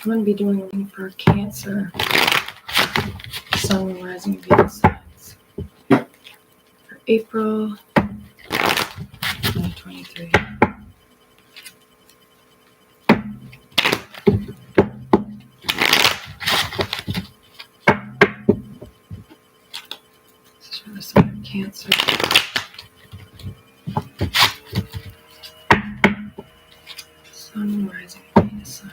going to be doing reading for Cancer, Sun, Moon, Rising, Venus signs for April 2023. This is for the Sun of Cancer. Sun, Rising, Venus signs.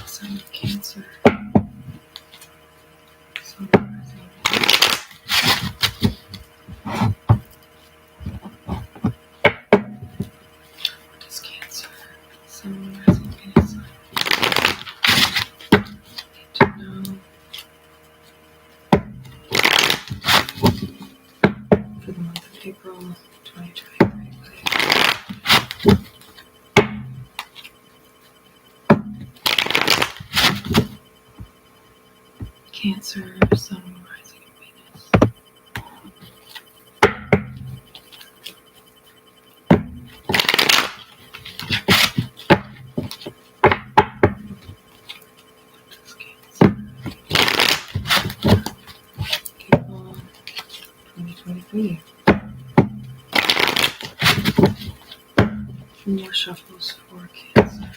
Sun of Cancer. Sun, Rising, Venus. What is Cancer? Sun, Rising, Venus signs. Need to know for the month of April 2023. Cancer, Sun, Rising, Venus. What is Cancer? April 2023. Two more shuffles for Cancer.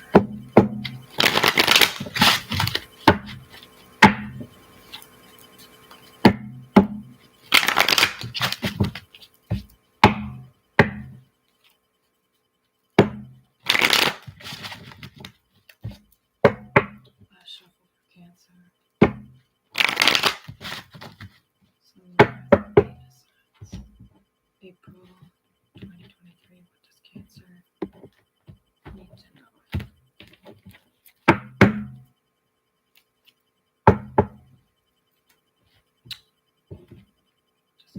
Last shuffle for Cancer. Sun, Rising, Venus signs. April 2023. What does Cancer need to know? What does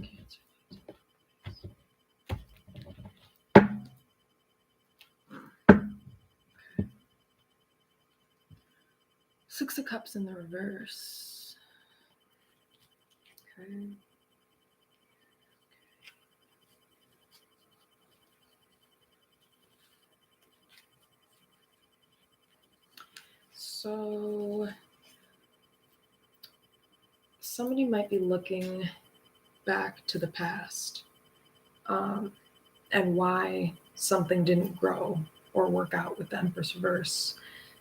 Cancer need to know? Okay. Six of Cups in the reverse. Okay. So somebody might be looking back to the past and why something didn't grow or work out with the Empress reverse,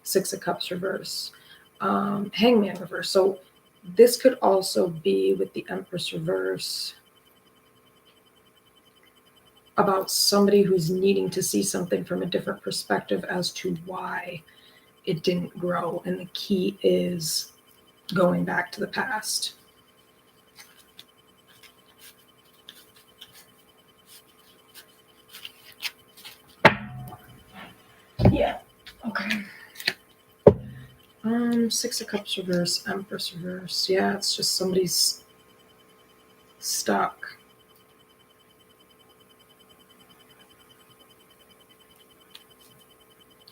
Six of Cups reverse, Hangman reverse. So this could also be with the Empress reverse about somebody who's needing to see something from a different perspective as to why it didn't grow. And the key is going back to the past. Yeah. Okay. Six of Cups reverse, Empress reverse. Yeah, it's just somebody's stuck.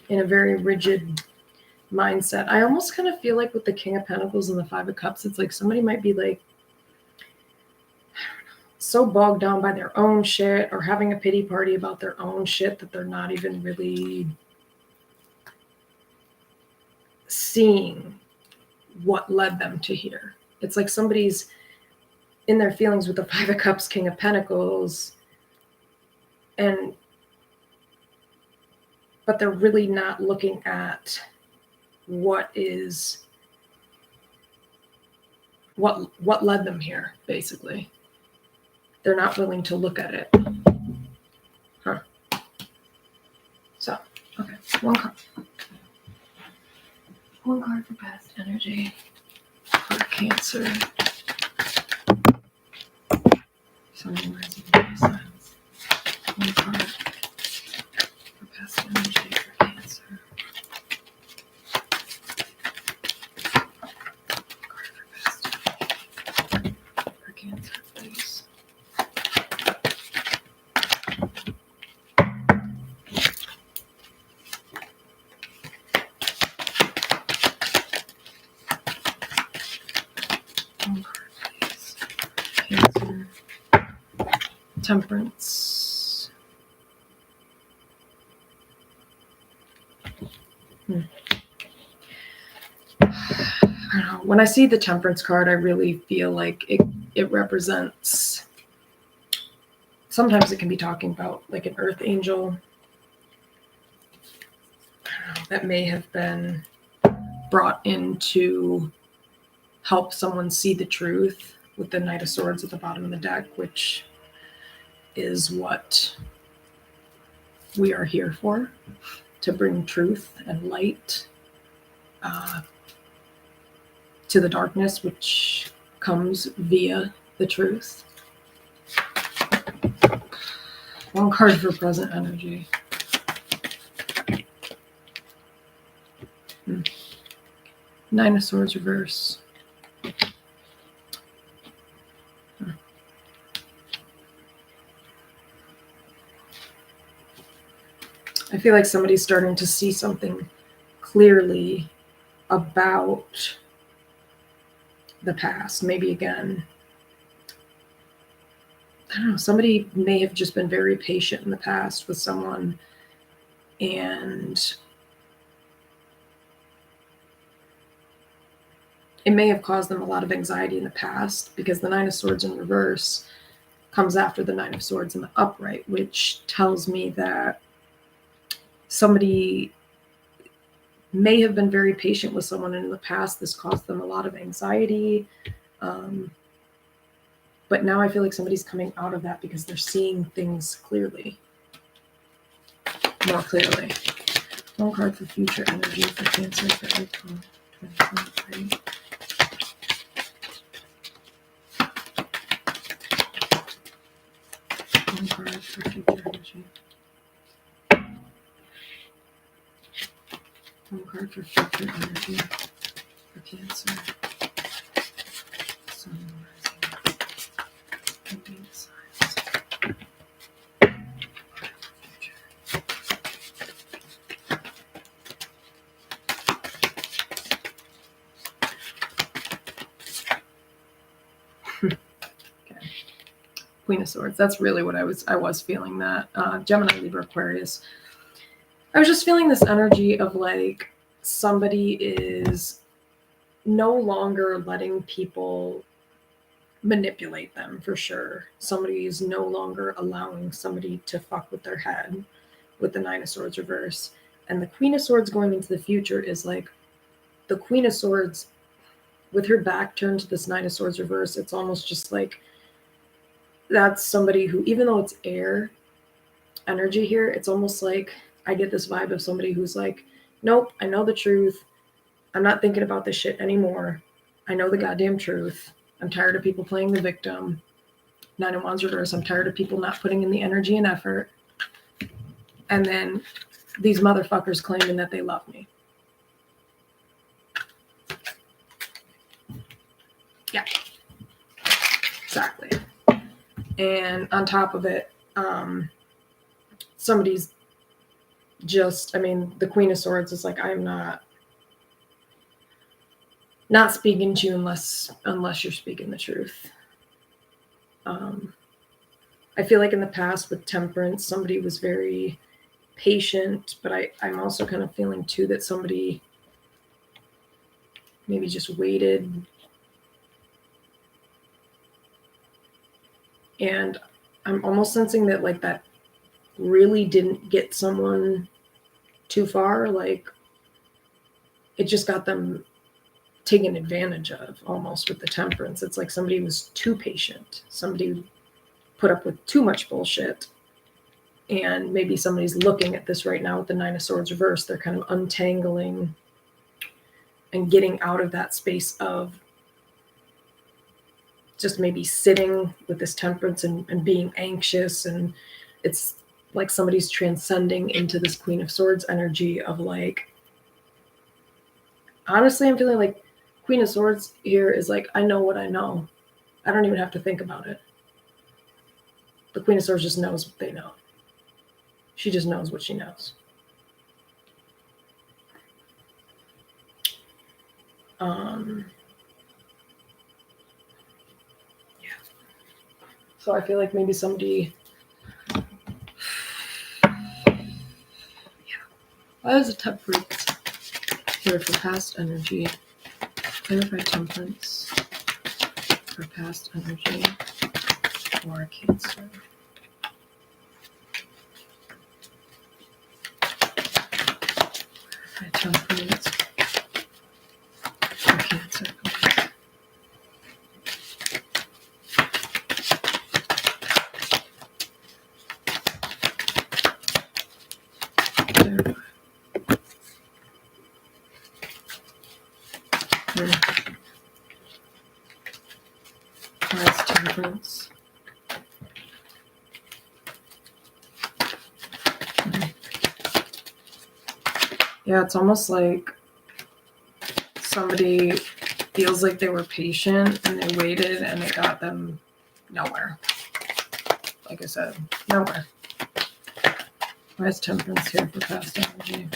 In a very rigid mindset. I almost kind of feel like with the King of Pentacles and the Five of Cups, it's like somebody might be like so bogged down by their own shit or having a pity party about their own shit that they're not even really seeing what led them to here. It's like somebody's in their feelings with the Five of Cups, King of Pentacles, but they're really not looking at what led them here, basically. They're not willing to look at it. Huh. So, okay, one card. One card for past energy for Cancer. Sun, Rising, Venus signs. One card for past energy for Cancer. Card for past energy for Cancer, please. Temperance. I don't know. When I see the Temperance card, I really feel like it represents, sometimes it can be talking about like an earth angel that may have been brought in to help someone see the truth, with the Knight of Swords at the bottom of the deck, which is what we are here for, to bring truth and light to the darkness, which comes via the truth. One card for present energy. Nine of Swords reverse. I feel like somebody's starting to see something clearly about the past. Maybe again, I don't know, somebody may have just been very patient in the past with someone, and it may have caused them a lot of anxiety in the past, because the Nine of Swords in reverse comes after the Nine of Swords in the upright, which tells me that somebody may have been very patient with someone, and in the past this caused them a lot of anxiety. But now I feel like somebody's coming out of that because they're seeing things clearly, more clearly. One card for future energy for Cancer for April 2023. One card for future energy. One card for future energy for Cancer. Sun, rising, and being signs. Okay. Queen of Swords. That's really what I was feeling, that Gemini, Libra, Aquarius. I was just feeling this energy of like somebody is no longer letting people manipulate them, for sure. Somebody is no longer allowing somebody to fuck with their head, with the Nine of Swords reverse. And the Queen of Swords going into the future is like the Queen of Swords with her back turned to this Nine of Swords reverse. It's almost just like that's somebody who, even though it's air energy here, it's almost like I get this vibe of somebody who's like, nope, I know the truth. I'm not thinking about this shit anymore. I know the goddamn truth. I'm tired of people playing the victim. Nine of Wands reverse. I'm tired of people not putting in the energy and effort. And then these motherfuckers claiming that they love me. Yeah, exactly. And on top of it, somebody's just, I mean, the Queen of Swords is like, I'm not speaking to you unless you're speaking the truth. I feel like in the past with Temperance, somebody was very patient, but I'm also kind of feeling too that somebody maybe just waited. And I'm almost sensing that like that really didn't get someone too far. Like it just got them taken advantage of almost with the Temperance. It's like somebody was too patient. Somebody put up with too much bullshit. And maybe somebody's looking at this right now with the Nine of Swords reverse. They're kind of untangling and getting out of that space of just maybe sitting with this Temperance and being anxious. And it's like somebody's transcending into this Queen of Swords energy of like, honestly, I'm feeling like Queen of Swords here is like, I know what I know. I don't even have to think about it. The Queen of Swords just knows what they know. She just knows what she knows. Yeah. So I feel like maybe somebody, why is the Temperance here for past energy? Clarify Temperance for past energy or Cancer. Clarify Temperance for Cancer. Past Temperance. Yeah, it's almost like somebody feels like they were patient and they waited and it got them nowhere. Like I said, nowhere. Why is Temperance here for past energy?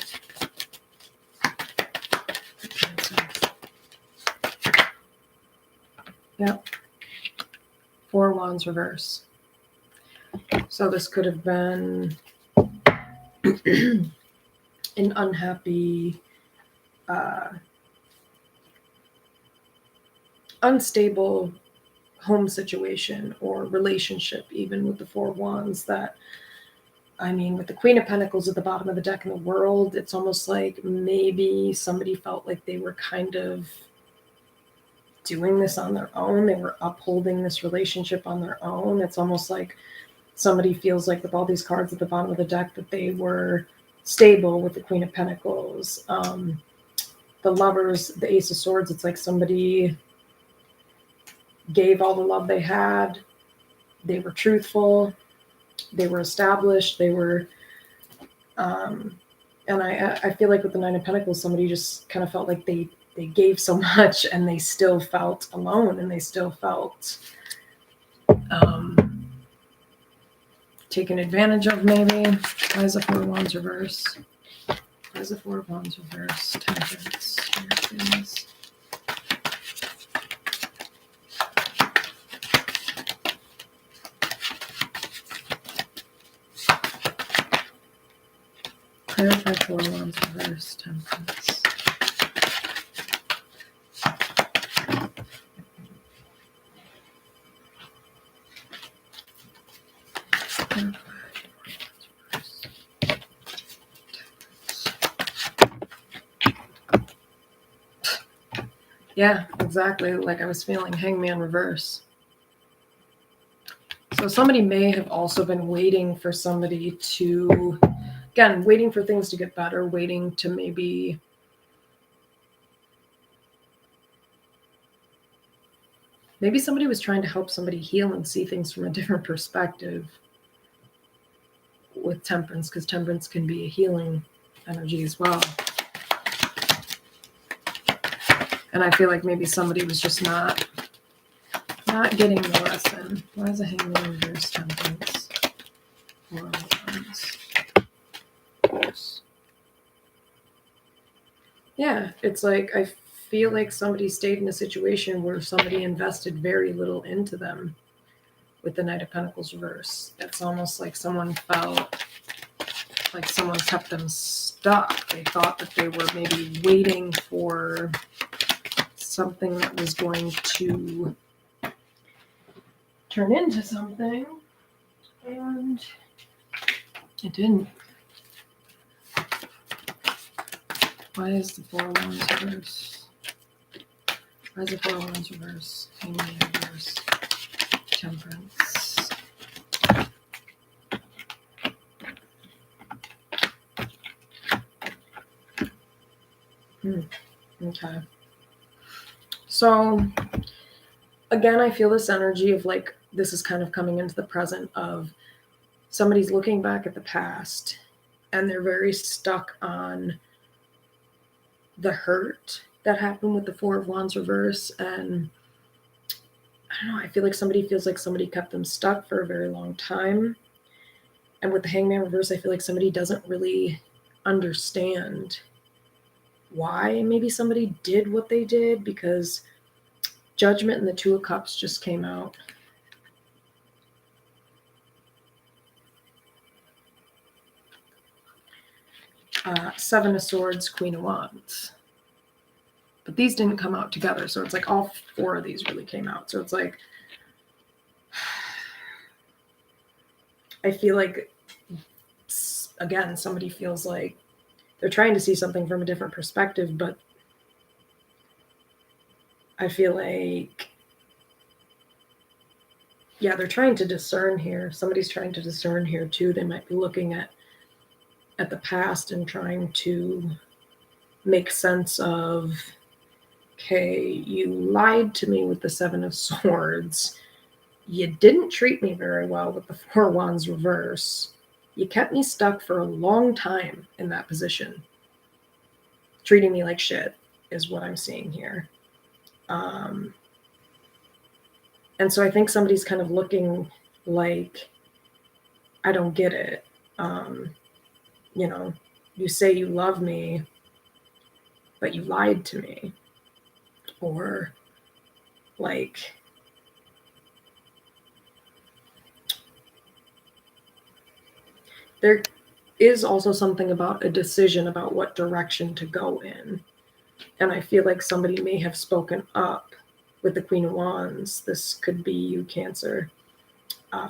Yep. Four Wands reverse. So this could have been an unhappy, unstable home situation or relationship, even with the Four Wands. That, I mean, with the Queen of Pentacles at the bottom of the deck in the World, it's almost like maybe somebody felt like they were kind of doing this on their own. They were upholding this relationship on their own. It's almost like somebody feels like with all these cards at the bottom of the deck that they were stable with the Queen of Pentacles. The Lovers, the Ace of Swords, it's like somebody gave all the love they had. They were truthful. They were established. They were, and I feel like with the Nine of Pentacles, somebody just kind of felt like they gave so much and they still felt alone and they still felt taken advantage of, maybe. Why is the Four of Wands reverse? Why is the Four of Wands reverse? Temperance. Please. Clarify Four of Wands reverse. Temperance. Yeah, exactly. Like I was feeling Hangman reverse. So somebody may have also been waiting for somebody to, again, waiting for things to get better, waiting to maybe somebody was trying to help somebody heal and see things from a different perspective with Temperance, because Temperance can be a healing energy as well. And I feel like maybe somebody was just not getting the lesson. Why is a Hangman reverse? Temperance? Four Wands. Yeah, it's like I feel like somebody stayed in a situation where somebody invested very little into them with the Knight of Pentacles reverse. It's almost like someone felt like someone kept them stuck. They thought that they were maybe waiting for something that was going to turn into something, and it didn't. Why is the Four of Wands reverse? Why is the Four of Wands reverse? Hangman reverse. Temperance. Okay. So again, I feel this energy of like, this is kind of coming into the present of somebody's looking back at the past and they're very stuck on the hurt that happened with the Four of Wands reverse. And I don't know, I feel like somebody feels like somebody kept them stuck for a very long time. And with the Hangman reverse, I feel like somebody doesn't really understand why maybe somebody did what they did, because Judgment and the Two of Cups just came out. Seven of Swords, Queen of Wands. But these didn't come out together. So it's like all four of these really came out. So it's like, I feel like, again, somebody feels like they're trying to see something from a different perspective, but I feel like, yeah, they're trying to discern here. Somebody's trying to discern here too. They might be looking at the past and trying to make sense of, okay, you lied to me with the Seven of Swords. You didn't treat me very well with the Four of Wands reverse. You kept me stuck for a long time in that position. Treating me like shit is what I'm seeing here. And so I think somebody's kind of looking like, I don't get it. You know, you say you love me, but you lied to me. Or like, there is also something about a decision about what direction to go in. And I feel like somebody may have spoken up with the Queen of Wands. This could be you, Cancer.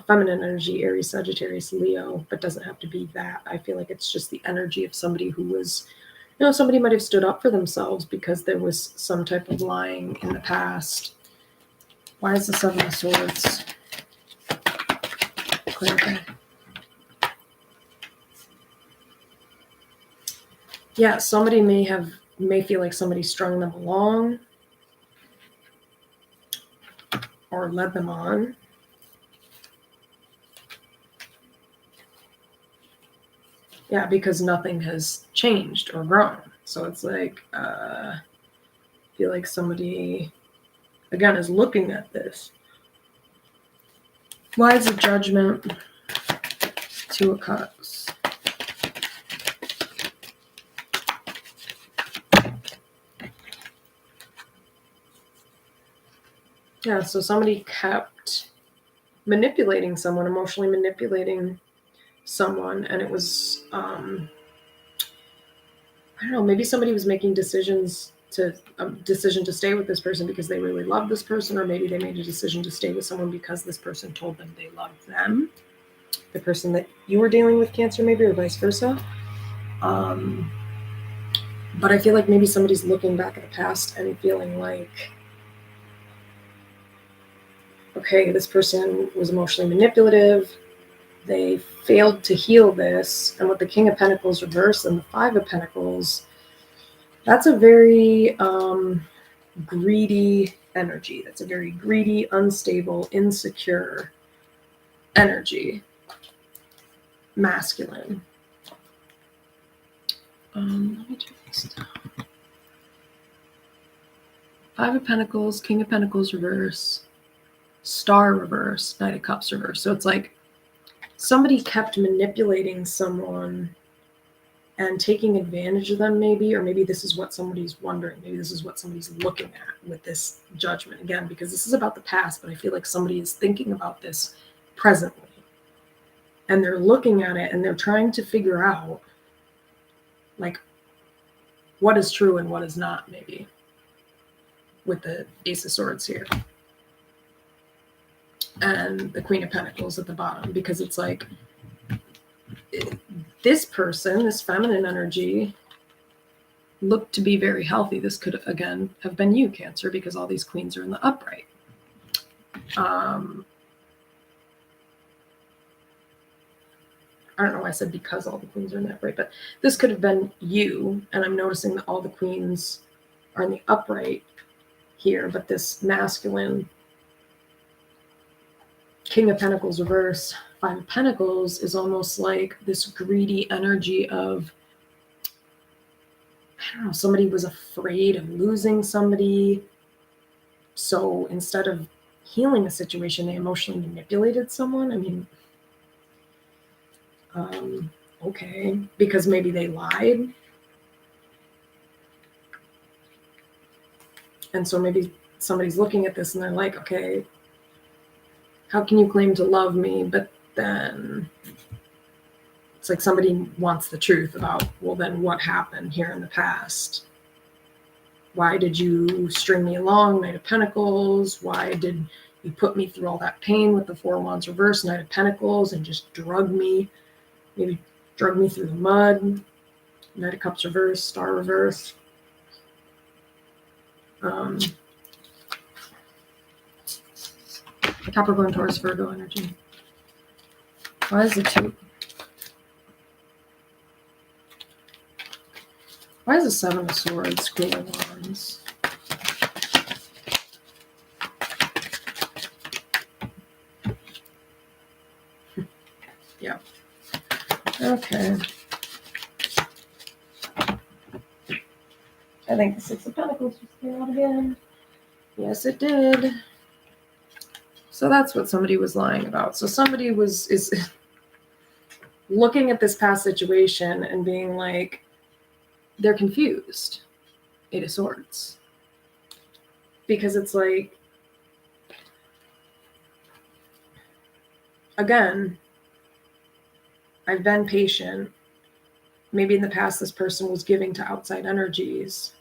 Feminine energy, Aries, Sagittarius, Leo, but doesn't have to be that. I feel like it's just the energy of somebody who was, you know, somebody might have stood up for themselves because there was some type of lying in the past. Why is the Seven of Swords? Clarify. Yeah, somebody may feel like somebody strung them along or led them on. Yeah, because nothing has changed or grown. So it's like, I feel like somebody, again, is looking at this. Why is the Judgment? Two of Cups. Yeah, so somebody kept manipulating someone, emotionally manipulating someone, and it was, I don't know, maybe somebody was making decisions to a decision to stay with this person because they really love this person, or maybe they made a decision to stay with someone because this person told them they loved them, the person that you were dealing with, Cancer, maybe, or vice versa. But I feel like maybe somebody's looking back at the past and feeling like, okay, this person was emotionally manipulative. They failed to heal this. And with the King of Pentacles reversed and the Five of Pentacles, that's a very greedy energy. That's a very greedy, unstable, insecure energy. Masculine. Let me check this down. Five of Pentacles, King of Pentacles reverse, Star reverse, Knight of Cups reverse. So it's like somebody kept manipulating someone and taking advantage of them, maybe, or maybe this is what somebody's wondering. Maybe this is what somebody's looking at with this Judgment. Again, because this is about the past, but I feel like somebody is thinking about this presently. And they're looking at it and they're trying to figure out, like, what is true and what is not, maybe, with the Ace of Swords here. And the Queen of Pentacles at the bottom, because it's like, this person, this feminine energy, looked to be very healthy. This could, again, have been you, Cancer, because all these queens are in the upright. I don't know why I said because all the queens are in the upright, but this could have been you, and I'm noticing that all the queens are in the upright here, but this masculine King of Pentacles reverse, Five of Pentacles is almost like this greedy energy of, I don't know, somebody was afraid of losing somebody. So instead of healing a situation, they emotionally manipulated someone. I mean, okay, because maybe they lied. And so maybe somebody's looking at this and they're like, okay, how can you claim to love me, but then It's like somebody wants the truth about, well, then what happened here in the past? Why did you string me along, Knight of Pentacles? Why did you put me through all that pain with the Four of Wands reverse, Knight of Pentacles, and just drug me, maybe drug me through the mud? Knight of Cups reverse, Star reverse. Capricorn, Taurus, Virgo energy. Why is the two? Why is the Seven of Swords, Queen of Wands? Yeah. Okay. I think the Six of Pentacles just came out again. Yes, it did. So that's what somebody was lying about. So somebody is looking at this past situation and being like, they're confused. Eight of Swords. Because it's like, again, I've been patient. Maybe in the past this person was giving to outside energies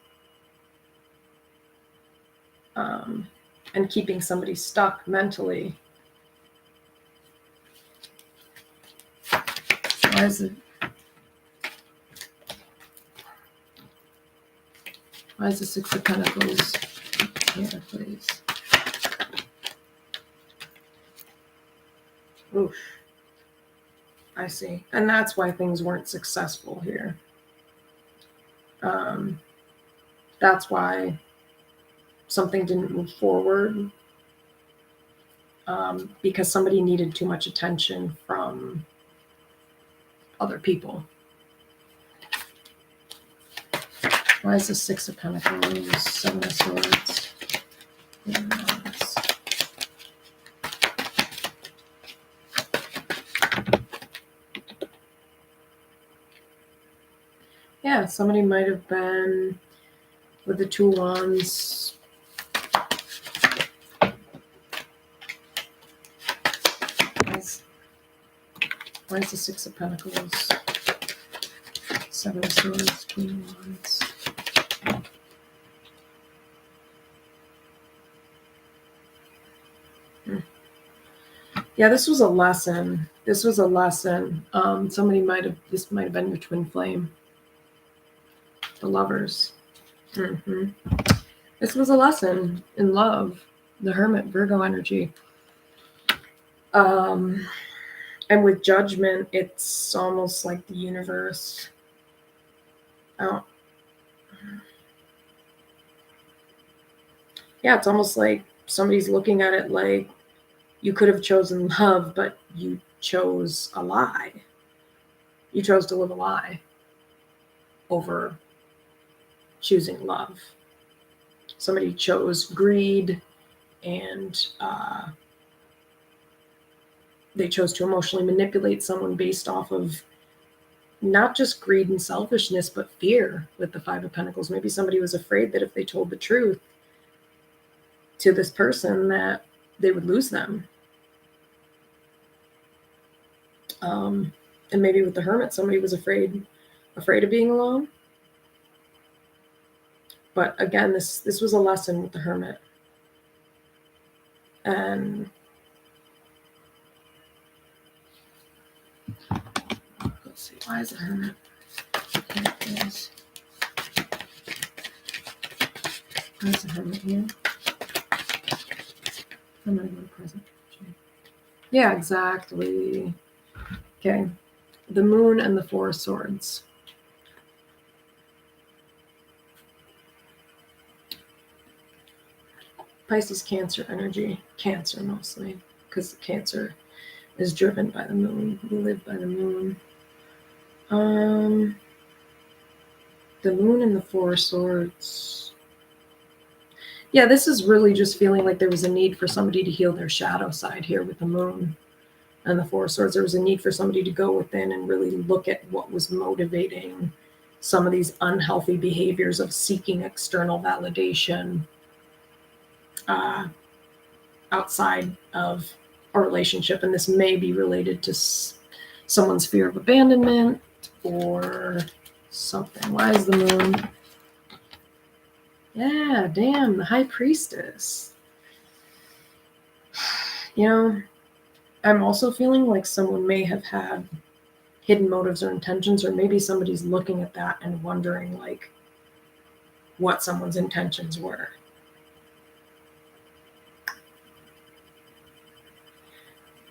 and keeping somebody stuck mentally. Why is the Six of Pentacles here, please? Oof. I see. And that's why things weren't successful here. That's why something didn't move forward. Because somebody needed too much attention from other people. Why is the Six of Pentacles, Seven of Swords? Yeah, somebody might have been with the Two of Wands. Why is the Six of Pentacles, Seven of Swords, Queen of Wands? Yeah, this was a lesson. This was a lesson. This might have been your twin flame. The Lovers. This was a lesson in love. The Hermit, Virgo energy. And with Judgment, it's almost like the universe. Yeah, it's almost like somebody's looking at it like you could have chosen love, but you chose a lie. You chose to live a lie over choosing love. Somebody chose greed, and they chose to emotionally manipulate someone based off of not just greed and selfishness, but fear with the Five of Pentacles. Maybe somebody was afraid that if they told the truth to this person that they would lose them. And maybe with the Hermit, somebody was afraid of being alone. But again, this was a lesson with the Hermit. And let's see, why is the Hermit? Here it is. Why is the Hermit here? I'm going to go to present. Yeah, exactly. Okay. The Moon and the Four of Swords. Pisces, Cancer energy. Cancer mostly, because Cancer is driven by the moon. We live by the moon. The Moon and the Four of Swords. Yeah, this is really just feeling like there was a need for somebody to heal their shadow side here with the Moon and the Four of Swords. There was a need for somebody to go within and really look at what was motivating some of these unhealthy behaviors of seeking external validation outside of a relationship. And this may be related to, someone's fear of abandonment or something. Why is the moon? Yeah, damn, the high priestess. You know, I'm also feeling like someone may have had hidden motives or intentions, or maybe somebody's looking at that and wondering like what someone's intentions were.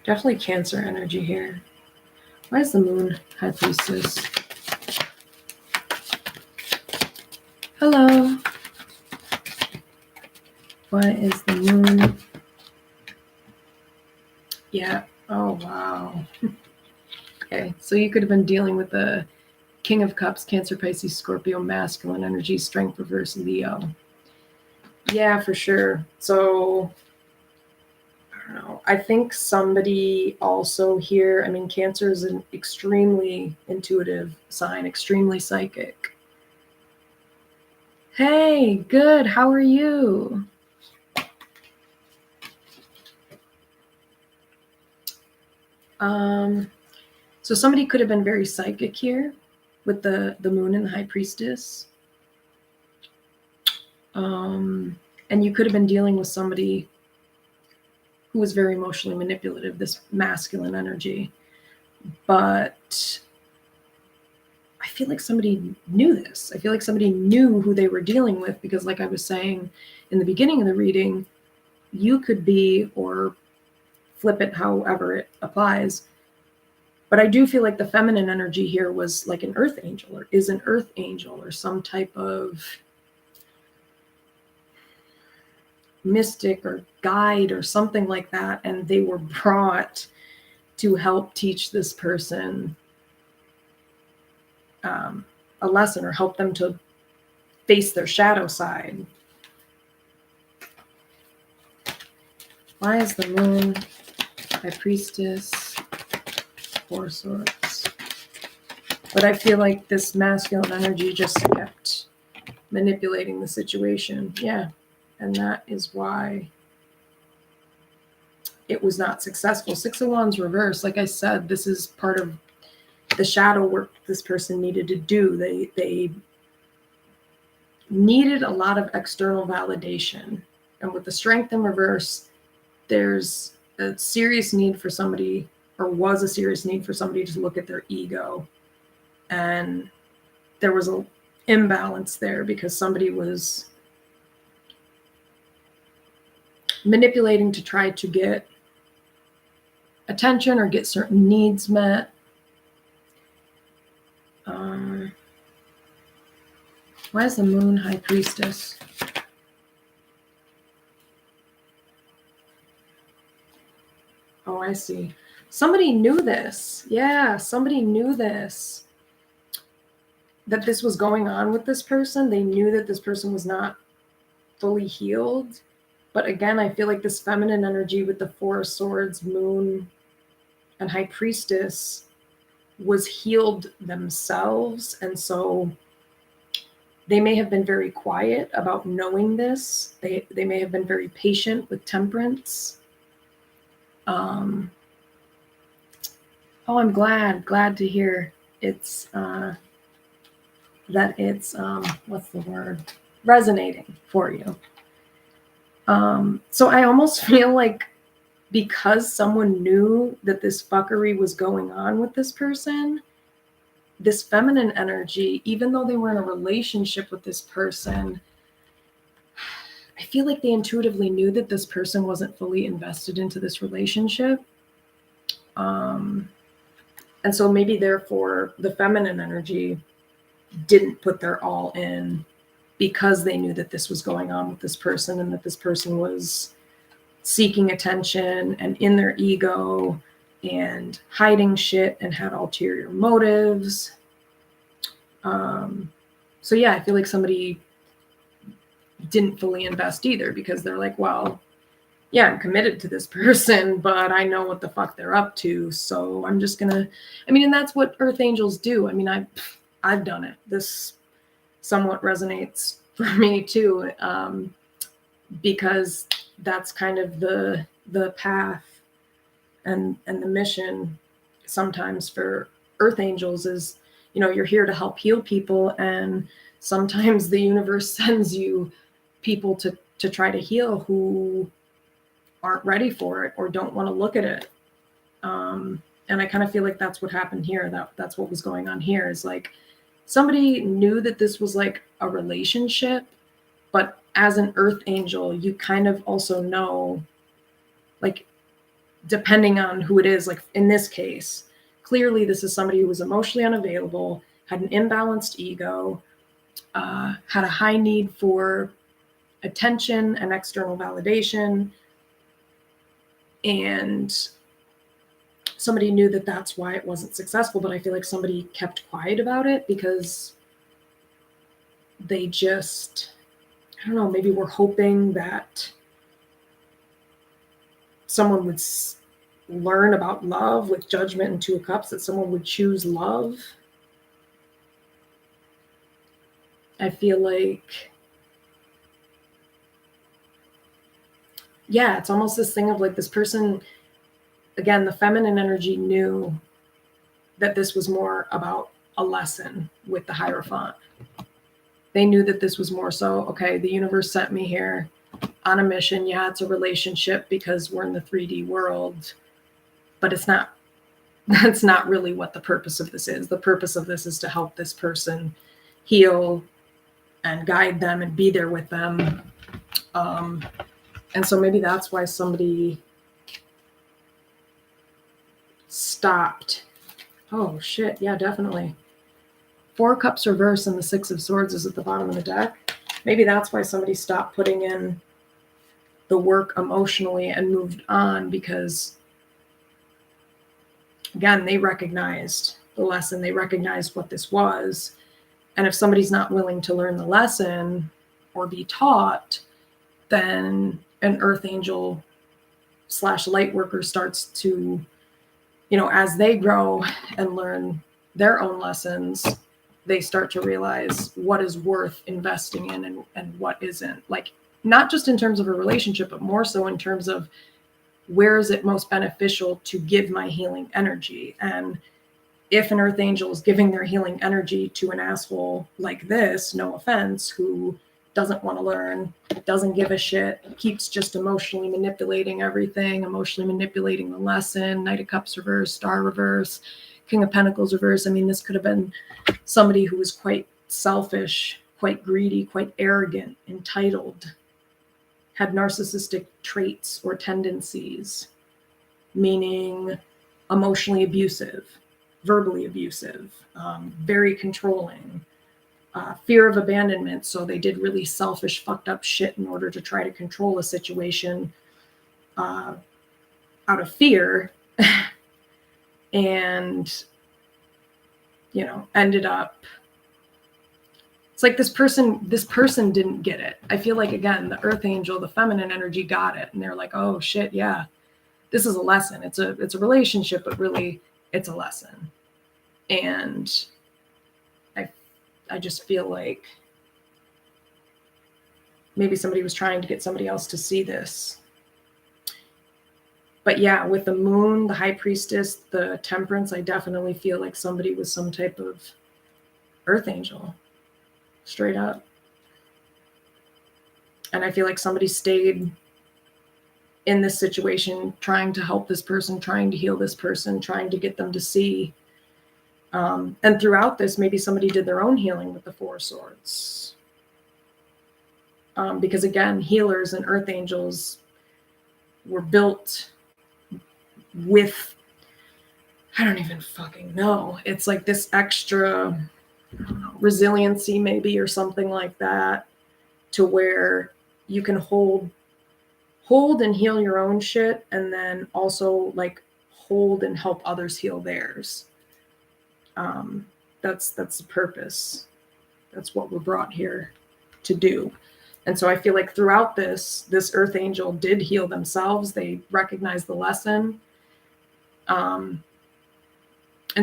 Definitely Cancer energy here. Why is the moon high priestess? Hello. Why is the moon? Yeah. Oh, wow. Okay, so you could have been dealing with the King of Cups, Cancer, Pisces, Scorpio, masculine energy, strength, reverse, Leo. Yeah, for sure. So, I don't know. I think somebody also here, I mean, Cancer is an extremely intuitive sign, extremely psychic. Hey, good. How are you? So somebody could have been very psychic here with the moon and the high priestess. And you could have been dealing with somebody who was very emotionally manipulative, this masculine energy. But I feel like somebody knew this. I feel like somebody knew who they were dealing with because, like I was saying in the beginning of the reading, you could be, or flip it however it applies, but I do feel like the feminine energy here was like an earth angel, or is an earth angel, or some type of mystic or guide or something like that. And they were brought to help teach this person a lesson, or help them to face their shadow side. Why is the moon high priestess, Four Swords? But I feel like this masculine energy just kept manipulating the situation. Yeah. And that is why it was not successful. Six of Wands reverse. Like I said, this is part of the shadow work this person needed to do. They needed a lot of external validation. And with the Strength in reverse, there's a serious need for somebody, or was a serious need for somebody to look at their ego. And there was an imbalance there because somebody was manipulating to try to get attention or get certain needs met. Why is the moon high priestess? Oh, I see. Somebody knew this. Yeah, somebody knew this. That this was going on with this person. They knew that this person was not fully healed. But again, I feel like this feminine energy with the Four of Swords, moon, and high priestess was healed themselves. And so they may have been very quiet about knowing this. They may have been very patient with temperance. Oh, I'm glad to hear it's that it's what's the word, resonating for you. So I almost feel like because someone knew that this fuckery was going on with this person, this feminine energy, even though they were in a relationship with this person, I feel like they intuitively knew that this person wasn't fully invested into this relationship. And so maybe therefore the feminine energy didn't put their all in because they knew that this was going on with this person, and that this person was seeking attention and in their ego and hiding shit and had ulterior motives. So yeah, I feel like somebody didn't fully invest either because they're like, well, yeah, I'm committed to this person, but I know what the fuck they're up to. So I'm just gonna, I mean, and that's what earth angels do. I mean, I've done it. This somewhat resonates for me too, because that's kind of the path and the mission sometimes for earth angels is, you know, you're here to help heal people, and sometimes the universe sends you people to try to heal who aren't ready for it or don't want to look at it. And I kind of feel like that's what happened here. That's what was going on here, is like somebody knew that this was like a relationship, but as an earth angel, you kind of also know, like, depending on who it is, like in this case, clearly this is somebody who was emotionally unavailable, had an imbalanced ego, had a high need for attention and external validation, and somebody knew that that's why it wasn't successful. But I feel like somebody kept quiet about it because they just, I don't know, maybe were hoping that someone would learn about love with Judgment and Two of Cups, that someone would choose love. I feel like, yeah, it's almost this thing of like this person, again, the feminine energy knew that this was more about a lesson with the Hierophant. They knew that this was more so, okay, the universe sent me here on a mission. Yeah, it's a relationship because we're in the 3D world, but it's not, that's not really what the purpose of this is. The purpose of this is to help this person heal and guide them and be there with them. And so maybe that's why somebody stopped. Oh shit, yeah, definitely. Four of Cups reverse and the Six of Swords is at the bottom of the deck. Maybe that's why somebody stopped putting in the work emotionally and moved on, because again, they recognized the lesson, they recognized what this was. And if somebody's not willing to learn the lesson or be taught, then an earth angel / light worker starts to, you know, as they grow and learn their own lessons, they start to realize what is worth investing in and what isn't. Like, not just in terms of a relationship, but more so in terms of where is it most beneficial to give my healing energy. And if an earth angel is giving their healing energy to an asshole like this, no offense, who doesn't want to learn, doesn't give a shit, keeps just emotionally manipulating everything, emotionally manipulating the lesson, Knight of Cups reverse, Star reverse, King of Pentacles reverse. I mean, this could have been somebody who was quite selfish, quite greedy, quite arrogant, entitled, had narcissistic traits or tendencies, meaning emotionally abusive, verbally abusive, very controlling, fear of abandonment. So they did really selfish, fucked up shit in order to try to control a situation out of fear. And, you know, ended up, it's like this person didn't get it. I feel like, again, the earth angel, the feminine energy got it. And they're like, oh shit, yeah, this is a lesson. It's a relationship, but really it's a lesson. And I just feel like maybe somebody was trying to get somebody else to see this. But yeah, with the moon, the high priestess, the temperance, I definitely feel like somebody was some type of earth angel, straight up. And I feel like somebody stayed in this situation trying to help this person, trying to heal this person, trying to get them to see. And throughout this, maybe somebody did their own healing with the Four of Swords. Because again, healers and earth angels were built with, I don't even fucking know. It's like this extra, I don't know, resiliency maybe, or something like that, to where you can hold and heal your own shit, and then also like hold and help others heal theirs. That's the purpose. That's what we're brought here to do. And so I feel like throughout this earth angel did heal themselves. They recognized the lesson. And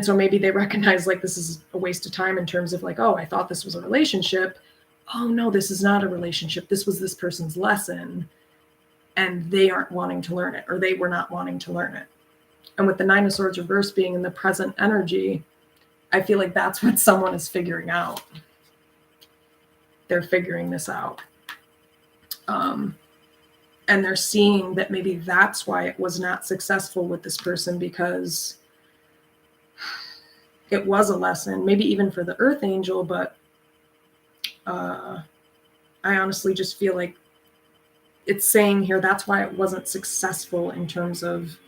so maybe they recognize like this is a waste of time in terms of like, oh, I thought this was a relationship. Oh no, this is not a relationship. This was this person's lesson, and they aren't wanting to learn it, or they were not wanting to learn it. And with the Nine of Swords reverse being in the present energy, I feel like that's what someone is figuring out. They're figuring this out. And they're seeing that maybe that's why it was not successful with this person, because it was a lesson, maybe even for the Earth Angel, but I honestly just feel like it's saying here that's why it wasn't successful in terms of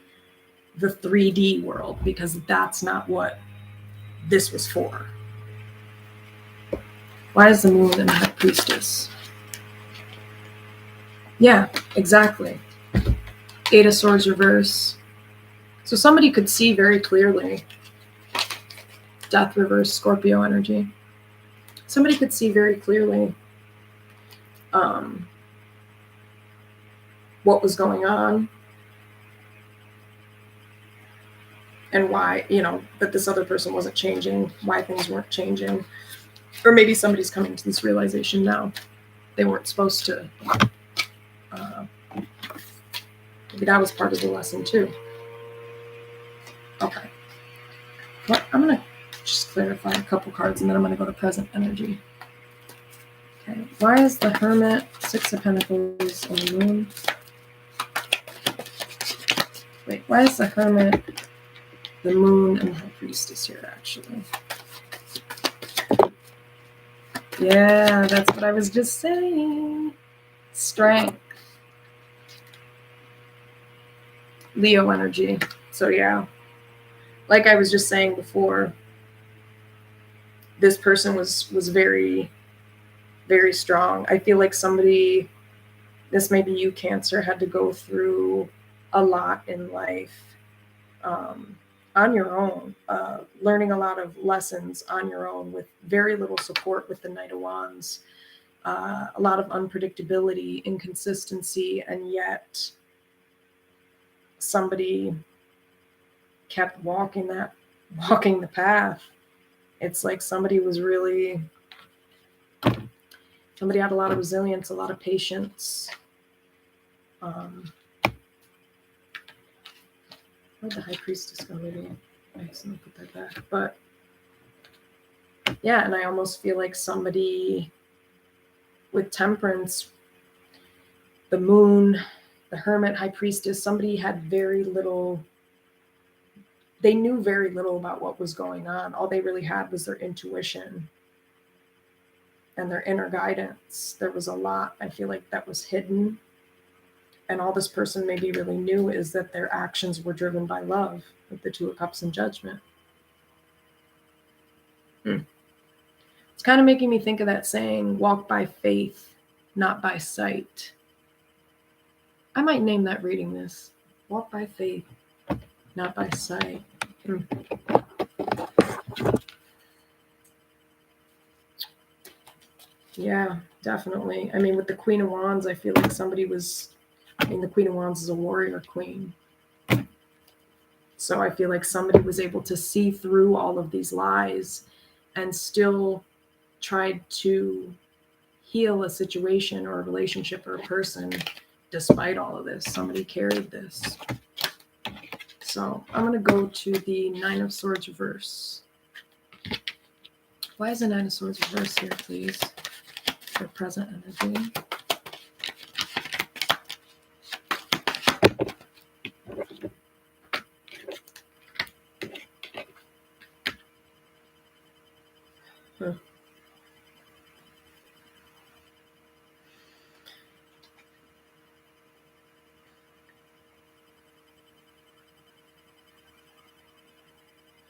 the 3D world, because that's not what this was for. Why is the Moon in the High Priestess? Yeah, exactly. Eight of Swords reverse. So somebody could see very clearly. Death reverse, Scorpio energy. Somebody could see very clearly what was going on and why, that this other person wasn't changing, why things weren't changing. Or maybe somebody's coming to this realization now. They weren't supposed to. Maybe that was part of the lesson too. Okay. Well, I'm going to just clarify a couple cards and then I'm going to go to present energy. Okay. Why is the Hermit, Six of Pentacles, and the Moon? Wait, why is the Hermit, the Moon, and the High Priestess here actually? Yeah, that's what I was just saying. Strength. Leo energy. So yeah, like I was just saying before, this person was very, very strong. I feel like somebody, this may be you, Cancer, had to go through a lot in life on your own, learning a lot of lessons on your own with very little support with the Knight of Wands, a lot of unpredictability, inconsistency, and yet somebody kept walking the path. It's like somebody had a lot of resilience, a lot of patience. Where'd the High Priestess go? Maybe I accidentally put that back. But yeah, and I almost feel like somebody with Temperance, the Moon, the Hermit, High Priestess, somebody had very little. They knew very little about what was going on. All they really had was their intuition and their inner guidance. There was a lot, I feel like, that was hidden. And all this person maybe really knew is that their actions were driven by love, with the Two of Cups and Judgment. It's kind of making me think of that saying, walk by faith, not by sight. I might name that reading this. Walk by faith, not by sight. Yeah, definitely. I mean, with the Queen of Wands, I feel like the Queen of Wands is a warrior queen. So I feel like somebody was able to see through all of these lies and still tried to heal a situation or a relationship or a person despite all of this. Somebody carried this. So I'm going to go to the Nine of Swords reverse. Why is the Nine of Swords reverse here, please? For present energy.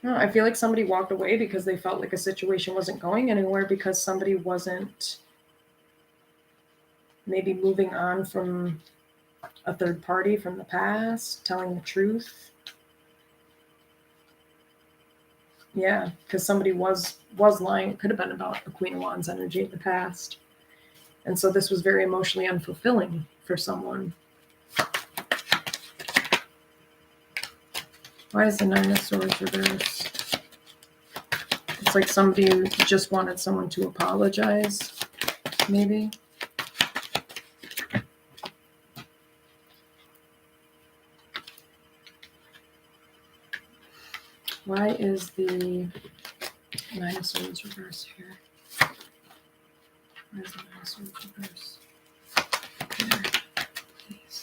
I feel like somebody walked away because they felt like a situation wasn't going anywhere, because somebody wasn't maybe moving on from a third party from the past, telling the truth. Yeah, because somebody was lying. It could have been about the Queen of Wands energy in the past. And so this was very emotionally unfulfilling for someone. Why is the Nine of Swords reversed? It's like somebody just wanted someone to apologize, maybe. Why is the Nine of Swords reverse here? Why is the Nine of Swords reverse? Here, please.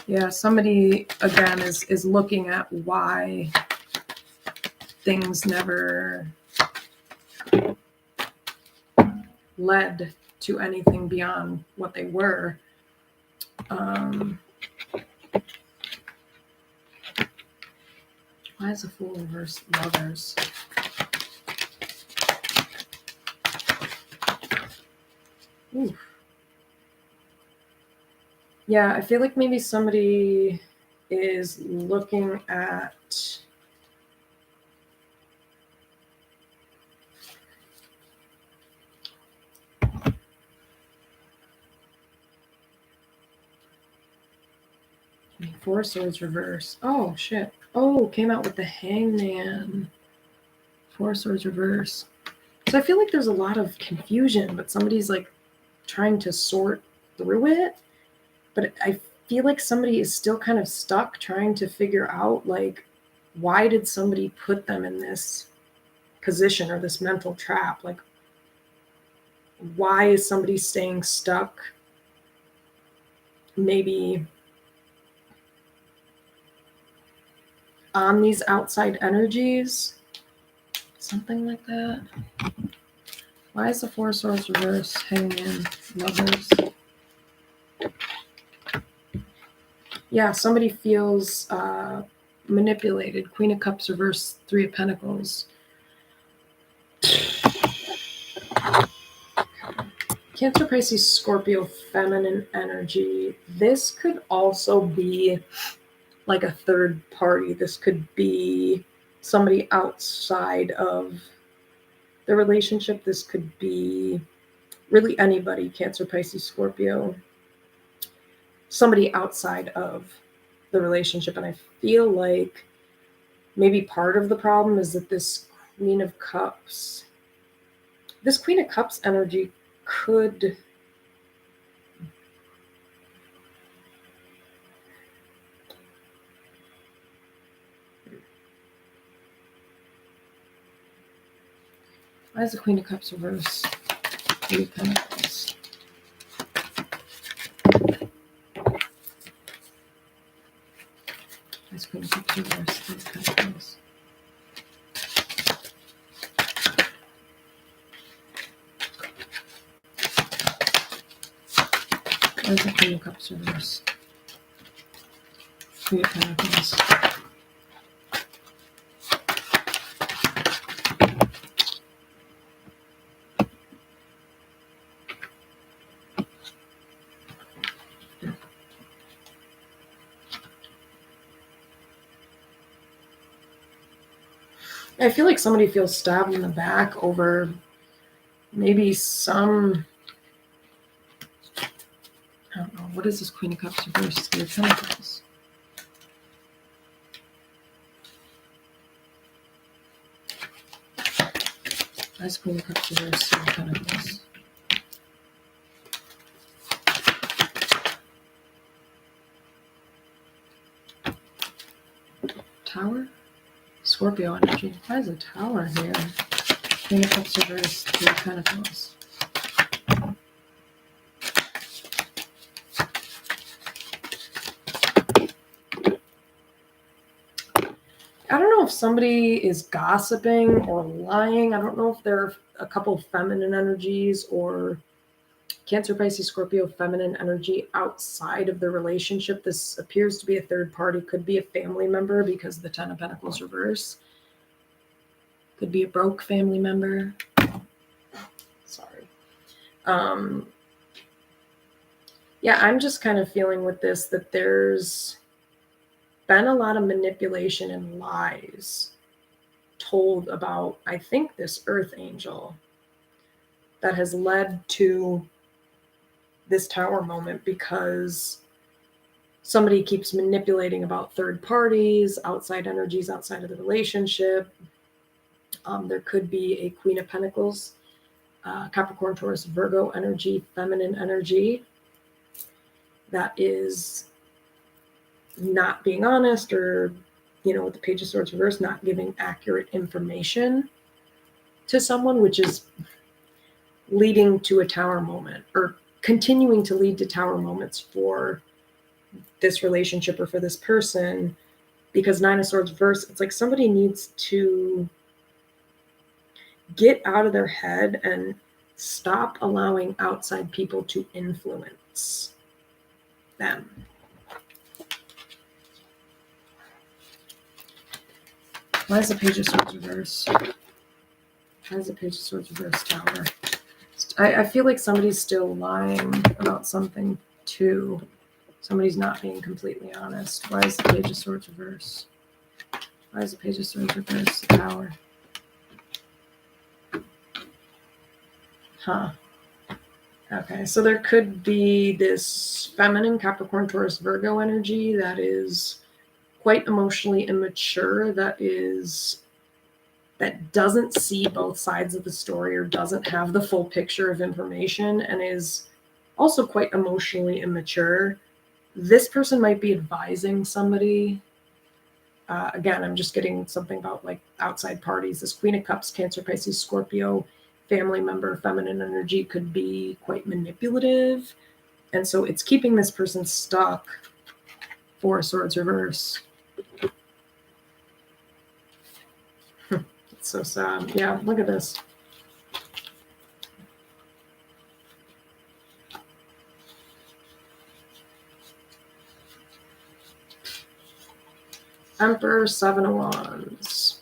Yeah, somebody again is looking at why things never led to anything beyond what they were. Why is the Fool reverse Lovers? Ooh. Yeah, I feel like maybe somebody is looking at Four Swords reverse. Oh, shit. Oh, came out with the Hangman. Four Swords reverse. So I feel like there's a lot of confusion, but somebody's like trying to sort through it. But I feel like somebody is still kind of stuck trying to figure out, like, why did somebody put them in this position or this mental trap? Like, why is somebody staying stuck? Maybe on these outside energies, something like that. Why is the Four Swords reverse? Hangman, Lovers. Yeah, somebody feels manipulated. Queen of Cups reverse, Three of Pentacles. Cancer, Pisces, Scorpio, feminine energy. This could also be like a third party. This could be somebody outside of the relationship. This could be really anybody, Cancer, Pisces, Scorpio, somebody outside of the relationship. And I feel like maybe part of the problem is that this Queen of Cups energy could why is the Queen of Cups reverse? Three of Pentacles. Why is Queen of Cups reverse? Three of Pentacles. Why is the Queen of Cups reverse? Three of Pentacles. I feel like somebody feels stabbed in the back over maybe some, I don't know, what is this Queen of Cups reverse? Three of Pentacles. Why is Queen of Cups reverse? Three of Pentacles. Tower? Scorpio energy. Why is a Tower here? Queen of Cups reverse, Three of Pentacles. I don't know if somebody is gossiping or lying. I don't know if there are a couple of feminine energies or Cancer, Pisces, Scorpio, feminine energy outside of the relationship. This appears to be a third party. Could be a family member because the Ten of Pentacles reverse. Could be a broke family member. Sorry. Yeah, I'm just kind of feeling with this that there's been a lot of manipulation and lies told about, I think, this Earth Angel that has led to this Tower moment, because somebody keeps manipulating about third parties, outside energies, outside of the relationship. There could be a Queen of Pentacles, Capricorn, Taurus, Virgo energy, feminine energy that is not being honest, or, with the Page of Swords reverse, not giving accurate information to someone, which is leading to a tower moment, or continuing to lead to tower moments for this relationship or for this person. Because Nine of Swords reverse, it's like somebody needs to get out of their head and stop allowing outside people to influence them. Why is the Page of Swords reverse? Why is the Page of Swords reverse, Tower? I feel like somebody's still lying about something too. Somebody's not being completely honest. Why is the Page of Swords reverse? Why is the Page of Swords reverse, Tower? Huh. Okay, so there could be this feminine Capricorn, Taurus, Virgo energy that is quite emotionally immature, that doesn't see both sides of the story, or doesn't have the full picture of information, and is also quite emotionally immature. This person might be advising somebody. Again, I'm just getting something about like outside parties. This Queen of Cups, Cancer, Pisces, Scorpio, family member, feminine energy could be quite manipulative. And so it's keeping this person stuck. Four of Swords reverse. It's so sad. Yeah, look at this. Emperor, Seven of Wands.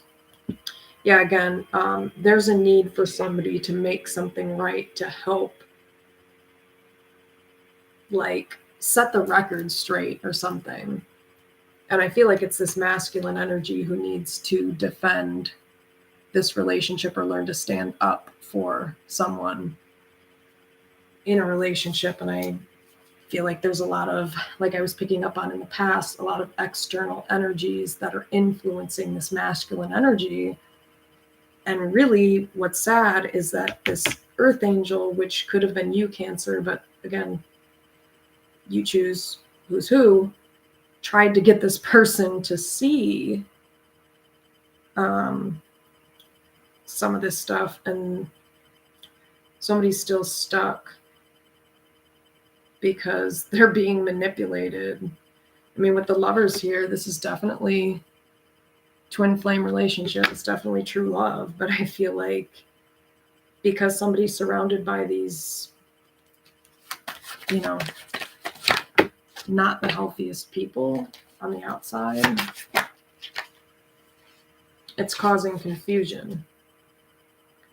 Yeah, again, there's a need for somebody to make something right, to help, like, set the record straight or something. And I feel like it's this masculine energy who needs to defend this relationship, or learn to stand up for someone in a relationship. And I feel like there's a lot of, like I was picking up on in the past, a lot of external energies that are influencing this masculine energy. And really what's sad is that this Earth Angel, which could have been you, Cancer, but again, you choose who's who, tried to get this person to see some of this stuff, and somebody's still stuck because they're being manipulated. I mean, with the Lovers here, this is definitely twin flame relationship. It's definitely true love, but I feel like because somebody's surrounded by these, not the healthiest people on the outside, it's causing confusion.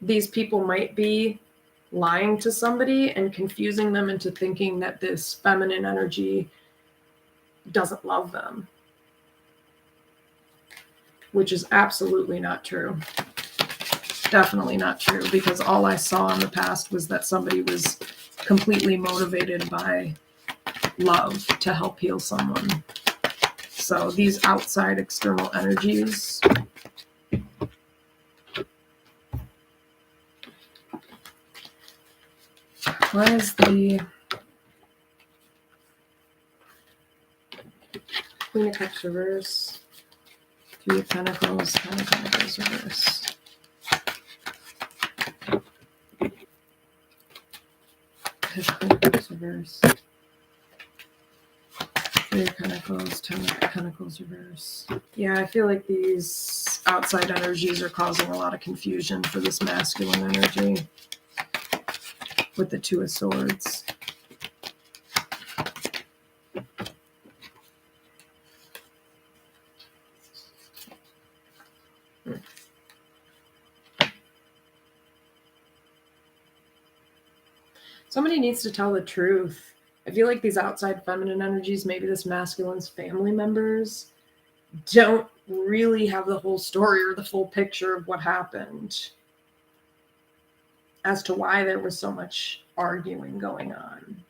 These people might be lying to somebody and confusing them into thinking that this feminine energy doesn't love them, which is absolutely not true. Definitely not true, because all I saw in the past was that somebody was completely motivated by love to help heal someone. So these outside external energies, why is the Queen of Cups reverse, Three of Pentacles, Ten of Pentacles reverse? Queen of Cups reverse, Three of Pentacles, Ten of Pentacles reverse. Yeah, I feel like these outside energies are causing a lot of confusion for this masculine energy with the Two of Swords. Somebody needs to tell the truth. I feel like these outside feminine energies, maybe this masculine's family members, don't really have the whole story or the full picture of what happened as to why there was so much arguing going on.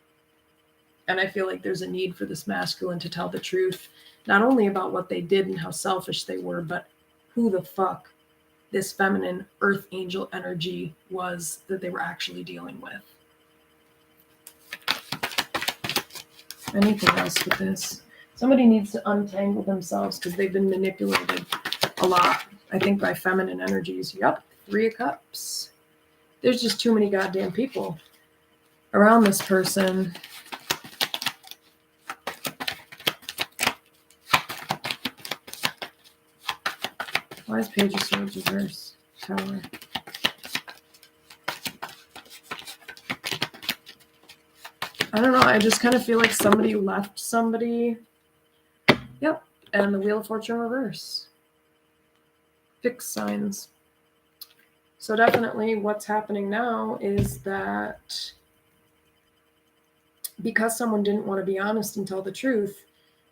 And I feel like there's a need for this masculine to tell the truth, not only about what they did and how selfish they were, but who the fuck this feminine earth angel energy was that they were actually dealing with. Anything else with this? Somebody needs to untangle themselves because they've been manipulated a lot, I think, by feminine energies. Yup, 3 of Cups. There's just too many goddamn people around this person. Why is Page of Swords reverse? Tower. I don't know. I just kind of feel like somebody left somebody. Yep. And the Wheel of Fortune reverse. Fixed signs. So definitely what's happening now is that because someone didn't want to be honest and tell the truth,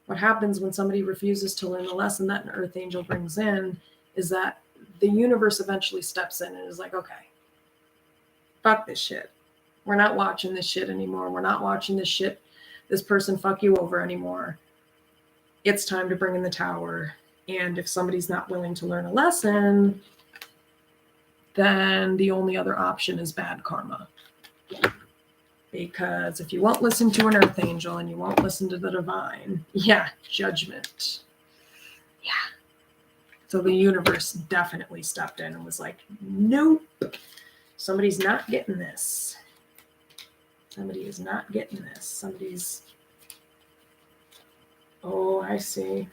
what happens when somebody refuses to learn the lesson that an earth angel brings in is that the universe eventually steps in and is like, okay, fuck this shit. We're not watching this shit anymore. We're not watching this person fuck you over anymore. It's time to bring in the Tower. And if somebody's not willing to learn a lesson, then the only other option is bad karma. Because if you won't listen to an earth angel and you won't listen to the divine, judgment. Yeah. So the universe definitely stepped in and was like, nope, somebody's not getting this. Somebody is not getting this. Oh, I see.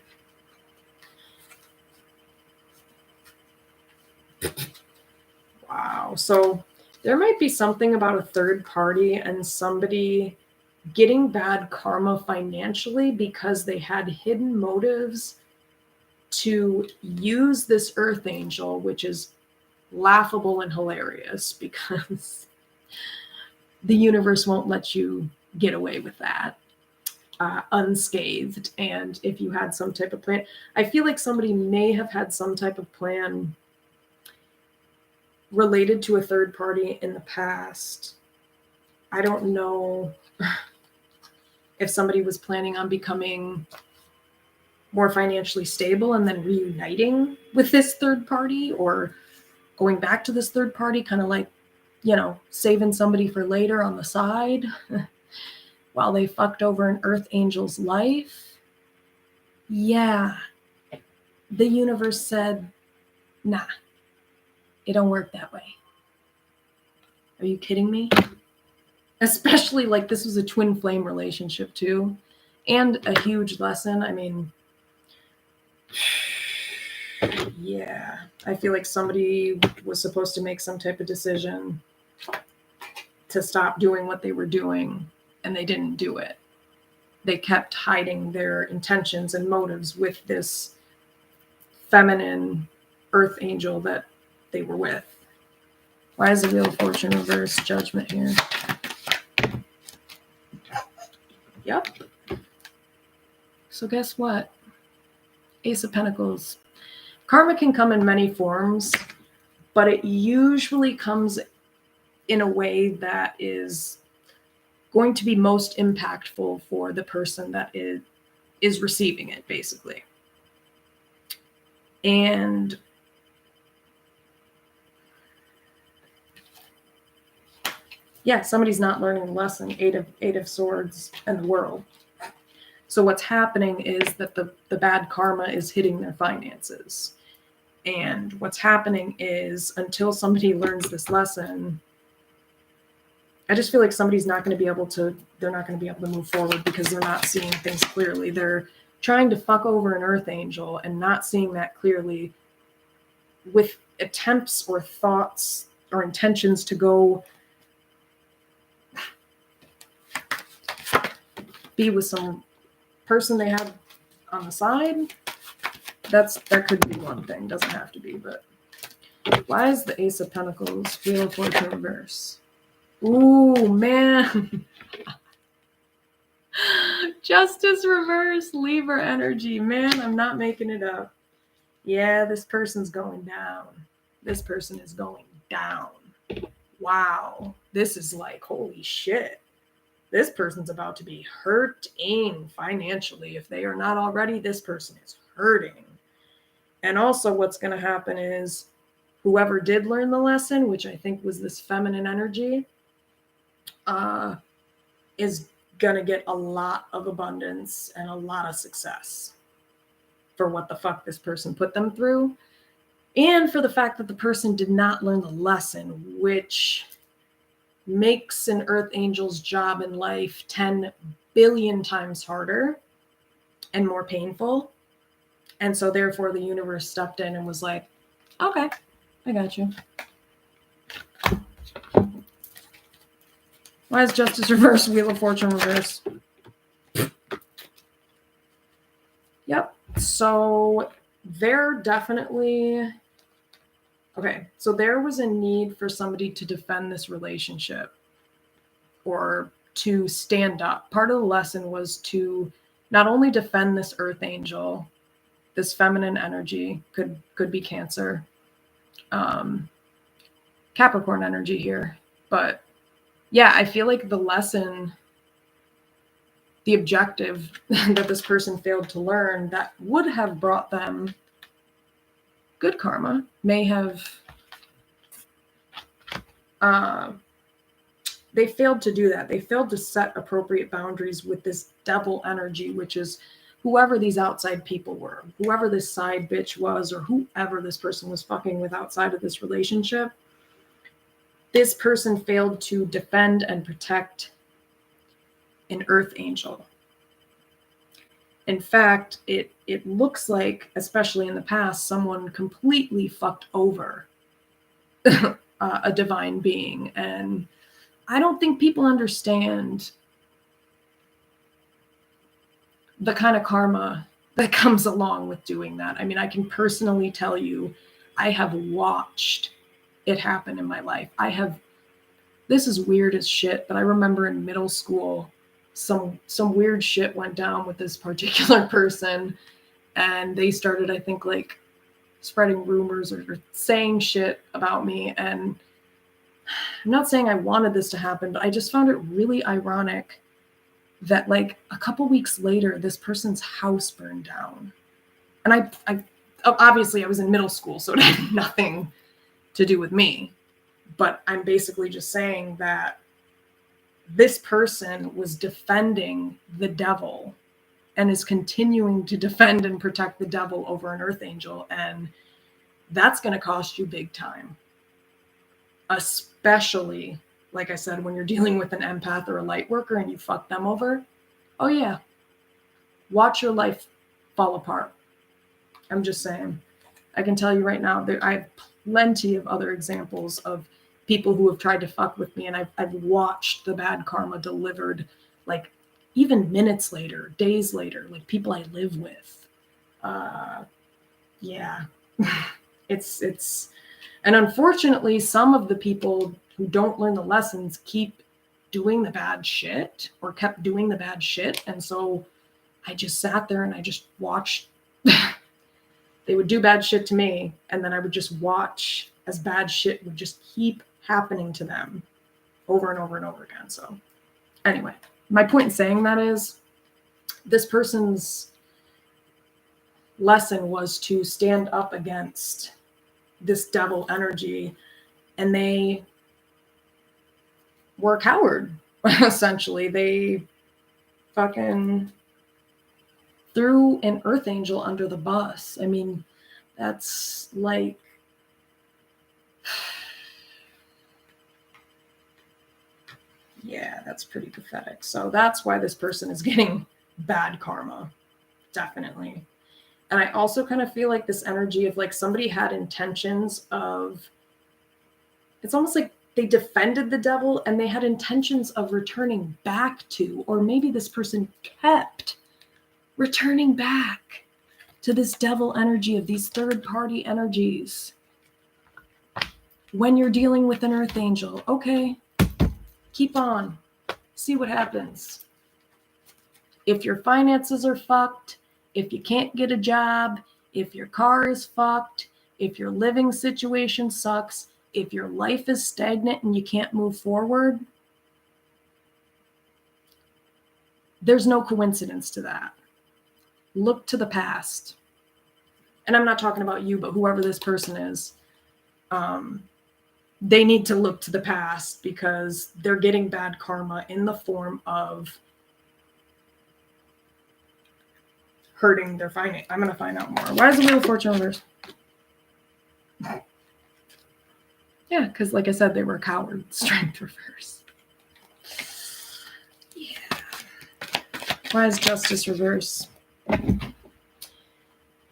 Wow. So there might be something about a third party and somebody getting bad karma financially because they had hidden motives to use this earth angel, which is laughable and hilarious because the universe won't let you get away with that unscathed. And if you had some type of plan, I feel like somebody may have had some type of plan related to a third party in the past. I don't know if somebody was planning on becoming more financially stable and then reuniting with this third party or going back to this third party, kind of like, saving somebody for later on the side while they fucked over an earth angel's life. Yeah. The universe said, nah, it don't work that way. Are you kidding me? Especially like this was a twin flame relationship too. And a huge lesson. I mean, yeah, I feel like somebody was supposed to make some type of decision to stop doing what they were doing, and they didn't do it. They kept hiding their intentions and motives with this feminine earth angel that they were with. Why is the Wheel of Fortune reverse? Judgment here. Yep. So guess what? Ace of Pentacles. Karma can come in many forms, but it usually comes in a way that is going to be most impactful for the person that is receiving it, basically. And yeah, somebody's not learning the lesson. Eight of Swords and the World. So what's happening is that the bad karma is hitting their finances. And what's happening is until somebody learns this lesson, I just feel like somebody's not going to be able to, they're not going to be able to move forward because they're not seeing things clearly. They're trying to fuck over an earth angel and not seeing that clearly with attempts or thoughts or intentions to go be with some person they have on the side. That could be one thing. Doesn't have to be, but why is the Ace of Pentacles, Wheel of Fortune reverse? Ooh, man. Justice reverse, Libra energy. Man, I'm not making it up. Yeah, this person's going down. This person is going down. Wow. This is like, holy shit. This person's about to be hurting financially. If they are not already, this person is hurting. And also what's going to happen is whoever did learn the lesson, which I think was this feminine energy, is gonna get a lot of abundance and a lot of success for what the fuck this person put them through, and for the fact that the person did not learn the lesson, which makes an earth angel's job in life 10 billion times harder and more painful. And so therefore the universe stepped in and was like, okay, I got you. Why is justice reversed? Wheel of Fortune reverse. Yep. So there definitely, okay, so there was a need for somebody to defend this relationship or to stand up. Part of the lesson was to not only defend this earth angel, this feminine energy, could be Cancer, Capricorn energy here. But yeah, I feel like the lesson, the objective that this person failed to learn that would have brought them good karma may have, they failed to do that. They failed to set appropriate boundaries with this devil energy, which is whoever these outside people were, whoever this side bitch was, or whoever this person was fucking with outside of this relationship. This person failed to defend and protect an earth angel. In fact, it looks like, especially in the past, someone completely fucked over a divine being. And I don't think people understand the kind of karma that comes along with doing that. I mean, I can personally tell you, I have watched it happen in my life. This is weird as shit, but I remember in middle school, some weird shit went down with this particular person, and they started, I think, like spreading rumors or saying shit about me. And I'm not saying I wanted this to happen, but I just found it really ironic that like a couple weeks later, this person's house burned down. And I obviously I was in middle school, so it had nothing to do with me. But I'm basically just saying that this person was defending the devil and is continuing to defend and protect the devil over an earth angel. And that's going to cost you big time. Especially, like I said, when you're dealing with an empath or a light worker and you fuck them over. Oh yeah. Watch your life fall apart. I'm just saying. I can tell you right now, I have plenty of other examples of people who have tried to fuck with me, and I've watched the bad karma delivered, like even minutes later, days later, like people I live with. Yeah, it's, and unfortunately, some of the people who don't learn the lessons keep doing the bad shit or kept doing the bad shit. And so I just sat there and I just watched. They would do bad shit to me, and then I would just watch as bad shit would just keep happening to them over and over and over again. So anyway, my point in saying that is this person's lesson was to stand up against this devil energy, and they were a coward. Essentially, they fucking threw an earth angel under the bus. I mean, that's like, yeah, that's pretty pathetic. So that's why this person is getting bad karma, definitely. And I also kind of feel like this energy of like somebody had intentions of, it's almost like they defended the devil and they had intentions of returning back to, or maybe this person kept returning back to this devil energy of these third-party energies. When you're dealing with an earth angel, okay, keep on, see what happens. If your finances are fucked, if you can't get a job, if your car is fucked, if your living situation sucks, if your life is stagnant and you can't move forward, there's no coincidence to that. Look to the past. And I'm not talking about you, but whoever this person is, they need to look to the past because they're getting bad karma in the form of hurting their finance. I'm going to find out more. Why is the Wheel of Fortune reversed? Yeah, because like I said, they were a coward. Strength reverse. Yeah. Why is Justice reverse?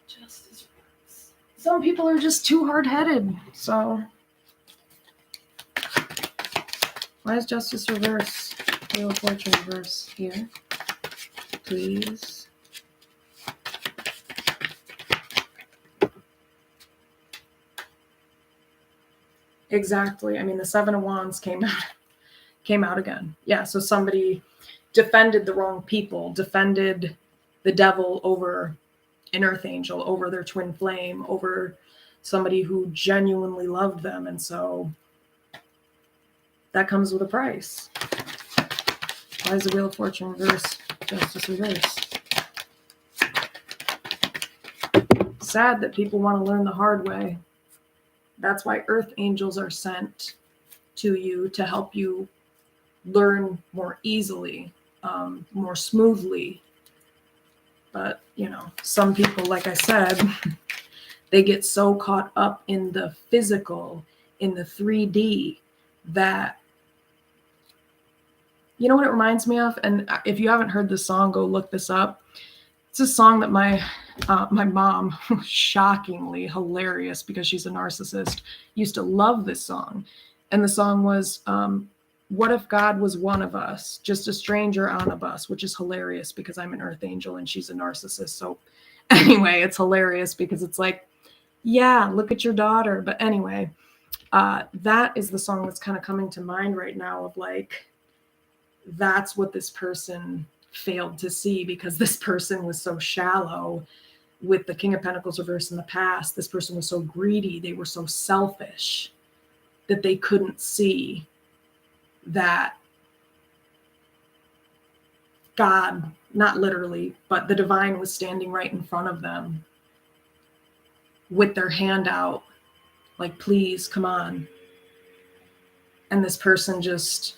Justice reverse. Some people are just too hard-headed, so... Why is Justice reverse? Wheel of Fortune reverse here. Please. Exactly. I mean, the Seven of Wands came out again. Yeah, so somebody defended the wrong people, defended the devil over an earth angel, over their twin flame, over somebody who genuinely loved them. And so that comes with a price. Why is the Wheel of Fortune reverse? Justice reverse. Sad that people want to learn the hard way. That's why earth angels are sent to you to help you learn more easily, more smoothly. But, you know, some people, like I said, they get so caught up in the physical, in the 3D, that, you know what it reminds me of? And if you haven't heard this song, go look this up. It's a song that my mom, shockingly hilarious because she's a narcissist, used to love this song. And the song was, what if God was one of us, just a stranger on a bus, which is hilarious because I'm an earth angel and she's a narcissist. So anyway, it's hilarious because it's like, yeah, look at your daughter. But anyway, that is the song that's kind of coming to mind right now of like, that's what this person failed to see because this person was so shallow with the King of Pentacles reversed in the past. This person was so greedy. They were so selfish that they couldn't see that God, not literally, but the divine was standing right in front of them with their hand out, like, please, come on. And this person just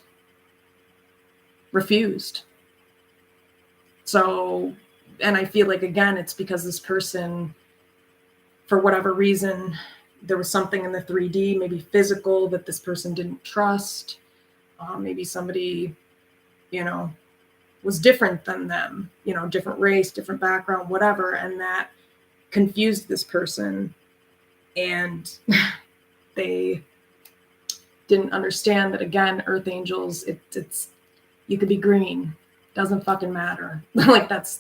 refused. So, and I feel like, again, it's because this person, for whatever reason, there was something in the 3D, maybe physical, that this person didn't trust. Maybe somebody, you know, was different than them, you know, different race, different background, whatever. And that confused this person. And they didn't understand that, again, earth angels, it's you could be green. Doesn't fucking matter. Like that's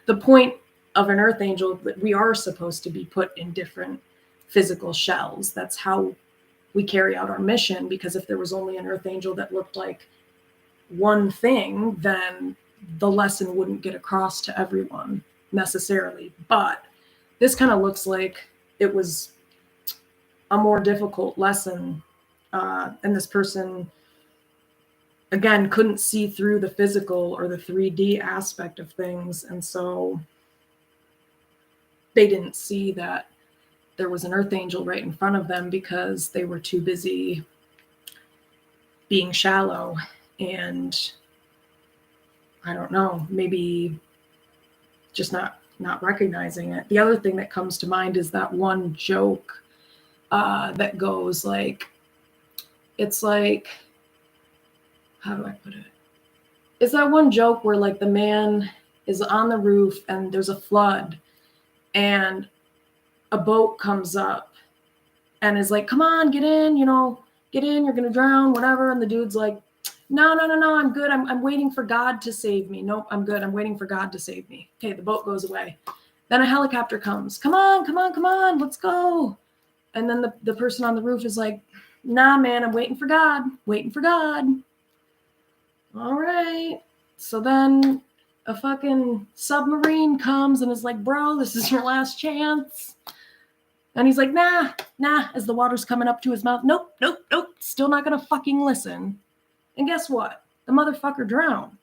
the point of an earth angel, that we are supposed to be put in different physical shells. That's how we carry out our mission, because if there was only an earth angel that looked like one thing, then the lesson wouldn't get across to everyone necessarily. But this kind of looks like it was a more difficult lesson, and this person, again, couldn't see through the physical or the 3D aspect of things. And so they didn't see that there was an earth angel right in front of them because they were too busy being shallow. And I don't know, maybe just not recognizing it. The other thing that comes to mind is that one joke that goes like, it's like, how do I put it? It's that one joke where like the man is on the roof and there's a flood and a boat comes up and is like, come on, get in, you know, get in, you're going to drown, whatever. And the dude's like, no, I'm good. I'm waiting for God to save me. Nope, I'm good. I'm waiting for God to save me. Okay, the boat goes away. Then a helicopter comes. Come on, let's go. And then the person on the roof is like, nah, man, I'm waiting for God. All right. So then a fucking submarine comes and is like, bro, this is your last chance. And he's like, nah, as the water's coming up to his mouth. Nope. Still not going to fucking listen. And guess what? The motherfucker drowned.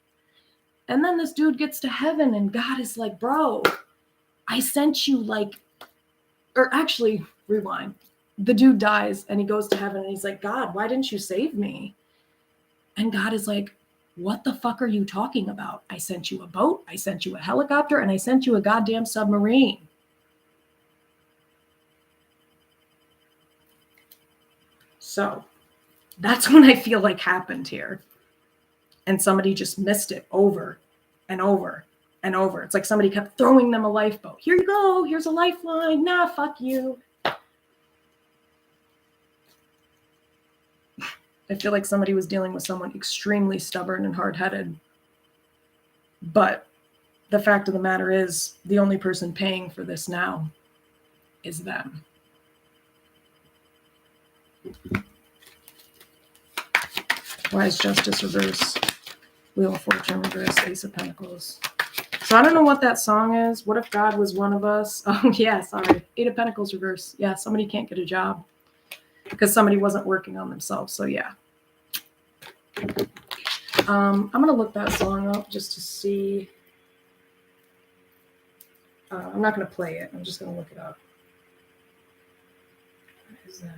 And then this dude gets to heaven and God is like, bro, I sent you like, or actually, rewind. The dude dies and he goes to heaven and he's like, God, why didn't you save me? And God is like, What the fuck are you talking about? I sent you a boat, I sent you a helicopter, and I sent you a goddamn submarine. So that's what I feel like happened here. And somebody just missed it over and over and over. It's like somebody kept throwing them a lifeboat. Here you go. Here's a lifeline. Nah, fuck you. I feel like somebody was dealing with someone extremely stubborn and hard-headed. But the fact of the matter is, the only person paying for this now is them. Wise Justice reverse. Wheel of Fortune reverse. Ace of Pentacles. So I don't know what that song is. What if God was one of us? Oh, yeah, sorry. Eight of Pentacles reverse. Yeah, somebody can't get a job because somebody wasn't working on themselves. So yeah. I'm going to look that song up just to see. I'm not going to play it. I'm just going to look it up. What is that?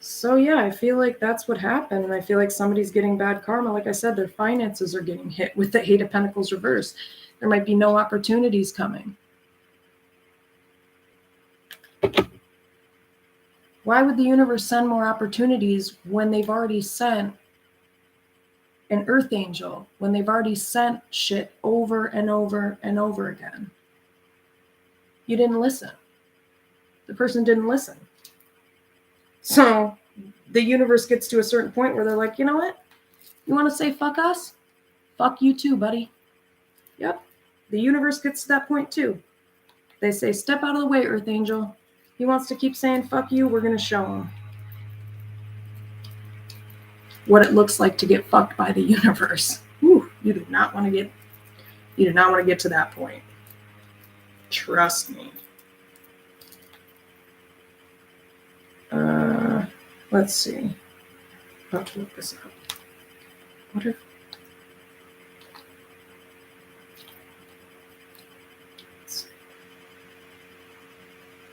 So yeah, I feel like that's what happened. And I feel like somebody's getting bad karma. Like I said, their finances are getting hit with the Eight of Pentacles reverse. There might be no opportunities coming. Why would the universe send more opportunities when they've already sent an earth angel, when they've already sent shit over and over and over again? You didn't listen. The person didn't listen. So the universe gets to a certain point where they're like, you know what? You want to say fuck us? Fuck you too, buddy. Yep. The universe gets to that point too. They say, step out of the way, earth angel. He wants to keep saying fuck you. We're going to show him what it looks like to get fucked by the universe. Whew, you do not want to get to that point. Trust me. Let's see. About to look this up. What if? Let's see.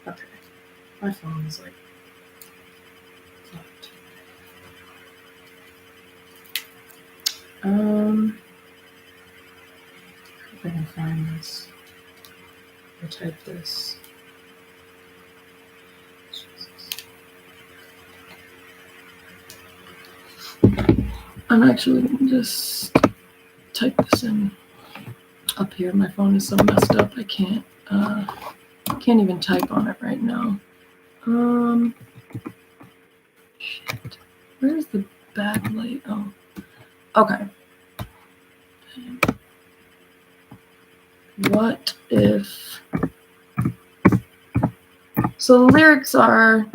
Okay. My phone is like fucked. I hope I can find this. I type this. I'm actually going to just type this in up here. My phone is so messed up. I can't even type on it right now. Shit. Where's the backlight? Oh, okay. What if? So the lyrics are,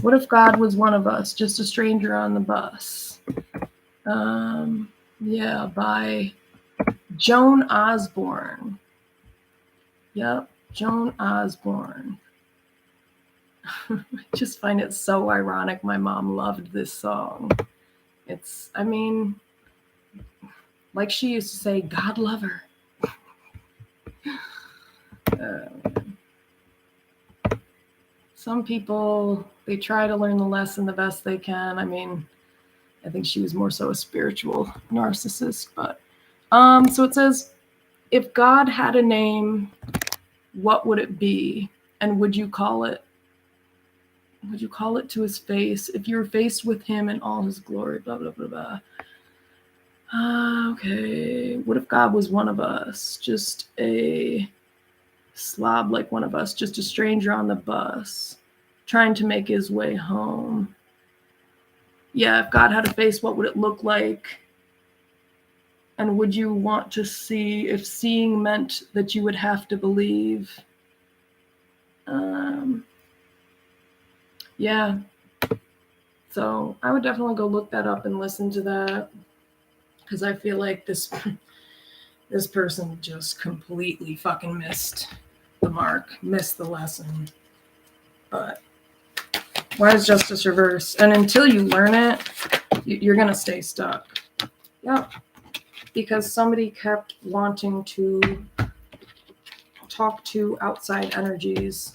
what if God was one of us, just a stranger on the bus? Yeah, by Joan Osborne. Yep, Joan Osborne. I just find it so ironic. My mom loved this song. I mean, like she used to say, God love her. Some people, they try to learn the lesson the best they can. I mean, I think she was more so a spiritual narcissist. But so it says, if God had a name, what would it be? And would you call it? Would you call it to his face? If you were faced with him in all his glory, blah, blah, blah, blah. Okay. What if God was one of us? Just a slob like one of us, just a stranger on the bus, trying to make his way home. Yeah, if God had a face, what would it look like? And would you want to see if seeing meant that you would have to believe? Yeah. So I would definitely go look that up and listen to that, because I feel like this person just completely fucking missed the mark, missed the lesson. But why is justice reverse? And until you learn it, you're going to stay stuck. Yep. Because somebody kept wanting to talk to outside energies.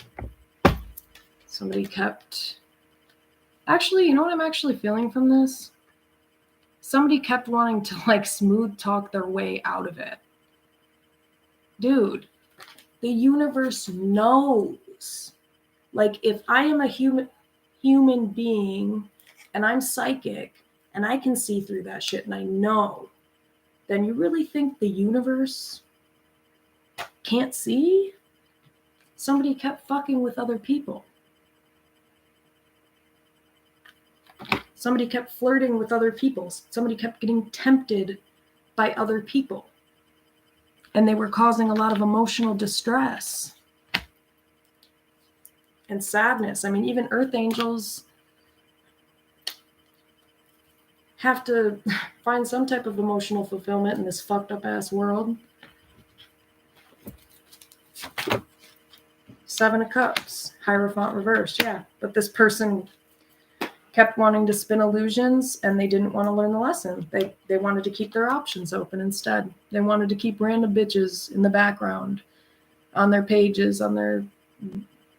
Somebody kept Actually, you know what I'm actually feeling from this? Somebody kept wanting to like smooth talk their way out of it. Dude, the universe knows. Like, if I am a human being and I'm psychic and I can see through that shit and I know, then you really think the universe can't see? Somebody kept fucking with other people. Somebody kept flirting with other people. Somebody kept getting tempted by other people. And they were causing a lot of emotional distress and sadness. I mean, even earth angels have to find some type of emotional fulfillment in this fucked up ass world. 7 of Cups, Hierophant reversed, yeah. But this person kept wanting to spin illusions and they didn't want to learn the lesson. They wanted to keep their options open instead. They wanted to keep random bitches in the background on their pages, on their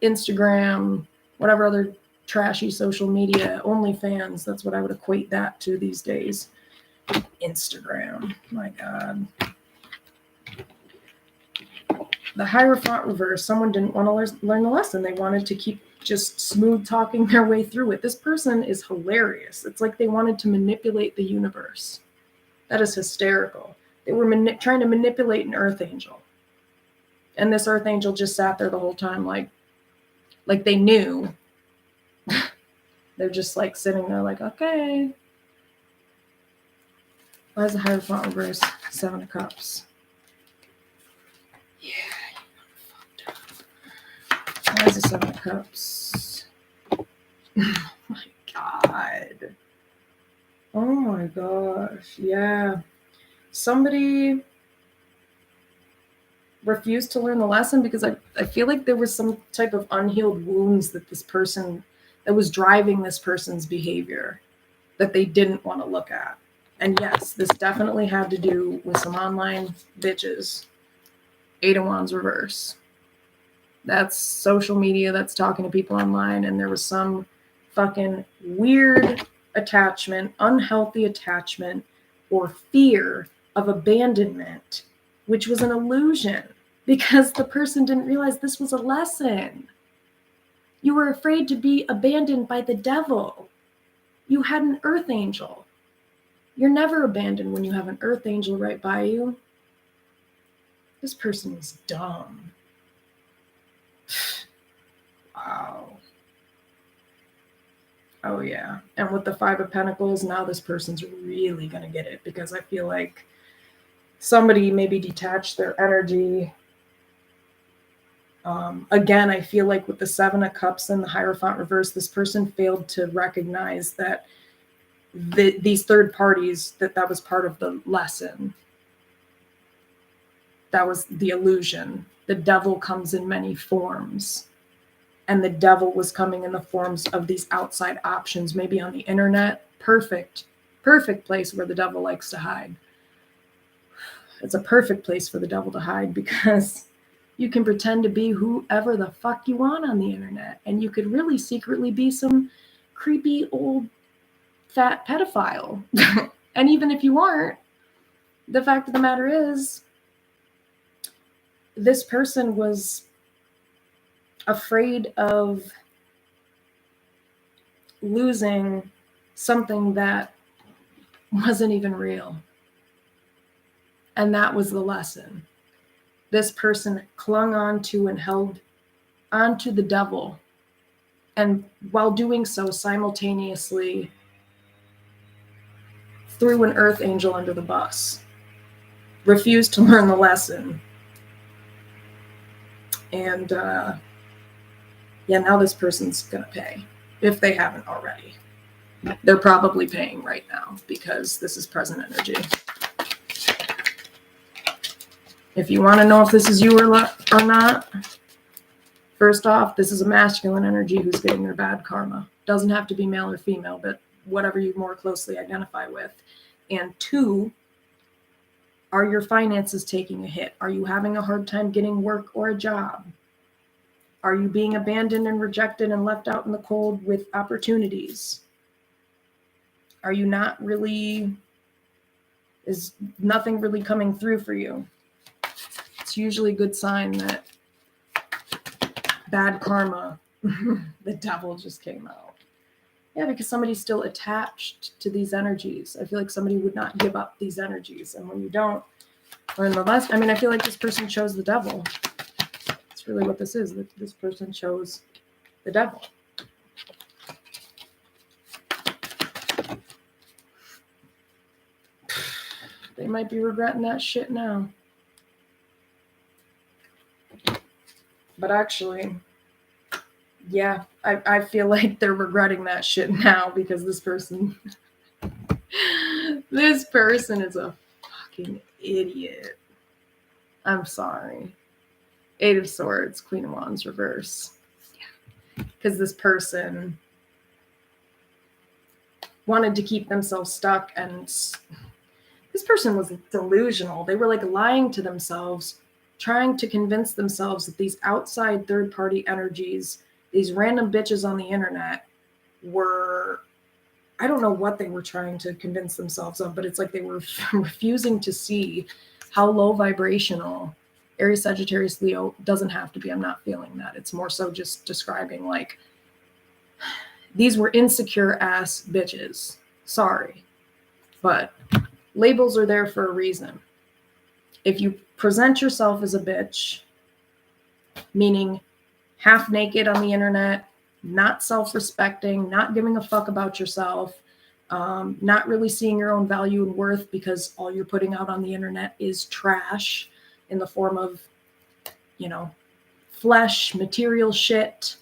Instagram, whatever other trashy social media, OnlyFans. That's what I would equate that to these days. Instagram, my God. The Hierophant reverse, someone didn't want to learn the lesson. They wanted to keep just smooth talking their way through it. This person is hilarious. It's like they wanted to manipulate the universe. That is hysterical. They were trying to manipulate an earth angel. And this earth angel just sat there the whole time like they knew. They're just like sitting there like, okay. Why is the Hierophant reverse? 7 of Cups. Yeah. Why is the 7 of Cups? Oh my God. Oh my gosh. Yeah. Somebody refused to learn the lesson because I feel like there was some type of unhealed wounds that was driving this person's behavior that they didn't want to look at. And yes, this definitely had to do with some online bitches. 8 of Wands reverse. That's social media, that's talking to people online, and there was some fucking weird attachment, unhealthy attachment, or fear of abandonment, which was an illusion because the person didn't realize this was a lesson. You were afraid to be abandoned by the devil. You had an earth angel. You're never abandoned when you have an earth angel right by you. This person was dumb. Wow. Oh, yeah. And with the 5 of Pentacles, now this person's really going to get it because I feel like somebody maybe detached their energy. Again, I feel like with the 7 of Cups and the Hierophant reverse, this person failed to recognize that these third parties, that was part of the lesson. That was the illusion. The devil comes in many forms. And the devil was coming in the forms of these outside options, maybe on the internet. Perfect place where the devil likes to hide. It's a perfect place for the devil to hide because you can pretend to be whoever the fuck you want on the internet. And you could really secretly be some creepy old fat pedophile. And even if you aren't, the fact of the matter is, this person was afraid of losing something that wasn't even real. And that was the lesson. This person clung on to and held onto the devil. And while doing so, simultaneously threw an earth angel under the bus. Refused to learn the lesson. And yeah, now this person's going to pay, if they haven't already. They're probably paying right now because this is present energy. If you want to know if this is you or not, first off, this is a masculine energy who's getting their bad karma. Doesn't have to be male or female, but whatever you more closely identify with. And 2, are your finances taking a hit? Are you having a hard time getting work or a job? Are you being abandoned and rejected and left out in the cold with opportunities? Are you not really, is nothing really coming through for you? It's usually a good sign that bad karma, the devil just came out. Yeah, because somebody's still attached to these energies. I feel like somebody would not give up these energies. And when you don't, or in the last, I mean, I feel like this person chose the devil. That's really what this is. This person chose the devil. They might be regretting that shit now. But actually, yeah, I feel like they're regretting that shit now because this person is a fucking idiot. I'm sorry. Eight of Swords, Queen of Wands, reverse. Yeah. Because this person wanted to keep themselves stuck, and this person was delusional. They were like lying to themselves, trying to convince themselves that these outside third-party energies, these random bitches on the internet were, I don't know what they were trying to convince themselves of, but it's like they were refusing to see how low vibrational Aries, Sagittarius, Leo doesn't have to be. I'm not feeling that. It's more so just describing like these were insecure ass bitches. Sorry, but labels are there for a reason. If you present yourself as a bitch, meaning half naked on the internet, not self-respecting, not giving a fuck about yourself, not really seeing your own value and worth because all you're putting out on the internet is trash in the form of, you know, flesh, material shit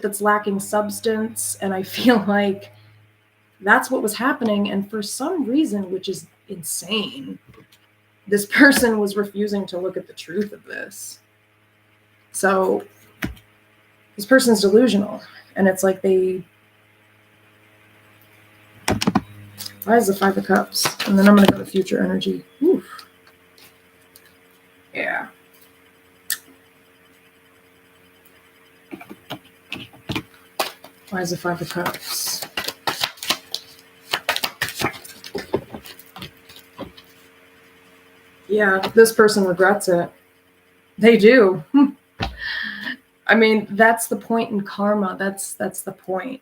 that's lacking substance. And I feel like that's what was happening. And for some reason, which is insane, this person was refusing to look at the truth of this. So this person's delusional. And it's like why is the Five of Cups? And then I'm going to go to future energy. Oof. Yeah. Why is the Five of Cups? Yeah, this person regrets it. They do. I mean, that's the point in karma. That's the point.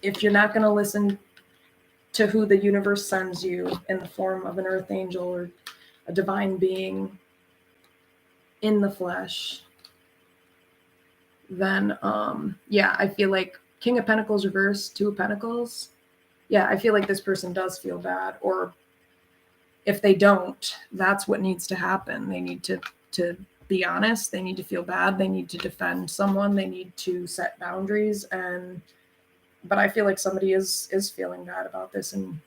If you're not going to listen to who the universe sends you in the form of an earth angel or a divine being in the flesh, then yeah, I feel like King of Pentacles reverse, Two of Pentacles. Yeah, I feel like this person does feel bad, or if they don't, that's what needs to happen. They need to be honest. They need to feel bad. They need to defend someone. They need to set boundaries. But I feel like somebody is feeling bad about this, and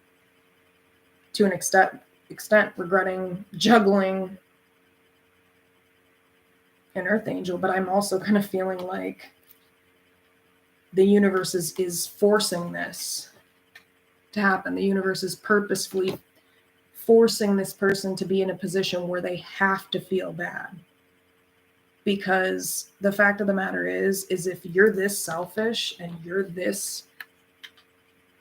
to an extent regretting juggling an earth angel. But I'm also kind of feeling like the universe is forcing this to happen. The universe is purposefully forcing this person to be in a position where they have to feel bad. Because the fact of the matter is if you're this selfish and you're this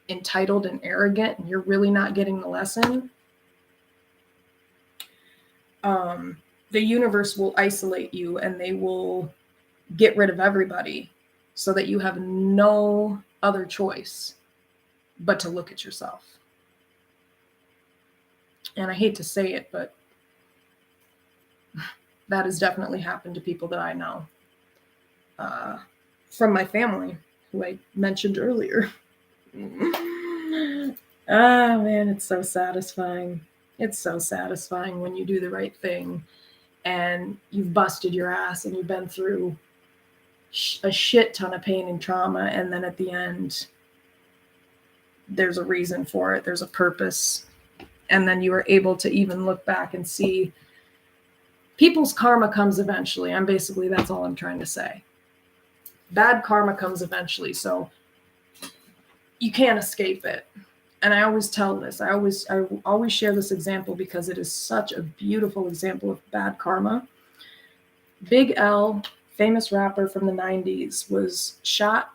entitled and arrogant and you're really not getting the lesson, the universe will isolate you and they will get rid of everybody so that you have no other choice but to look at yourself. And I hate to say it, but that has definitely happened to people that I know from my family, who I mentioned earlier. Ah, man, it's so satisfying. It's so satisfying when you do the right thing and you've busted your ass and you've been through a shit ton of pain and trauma, and then at the end, there's a reason for it. There's a purpose. And then you are able to even look back and see people's karma comes eventually. That's all I'm trying to say. Bad karma comes eventually, so you can't escape it. And I always tell this. I always share this example because it is such a beautiful example of bad karma. Big L, famous rapper from the 90s, was shot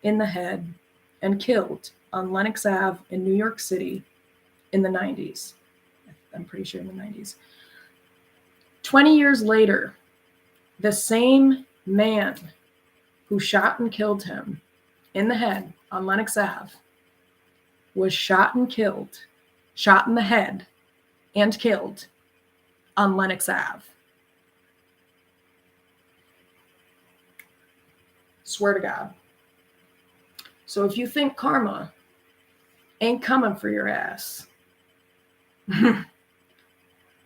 in the head and killed on Lenox Ave in New York City in the 90s. I'm pretty sure in the 90s. 20 years later, the same man who shot and killed him in the head on Lenox Ave was shot in the head and killed on Lenox Ave. Swear to God. So if you think karma ain't coming for your ass,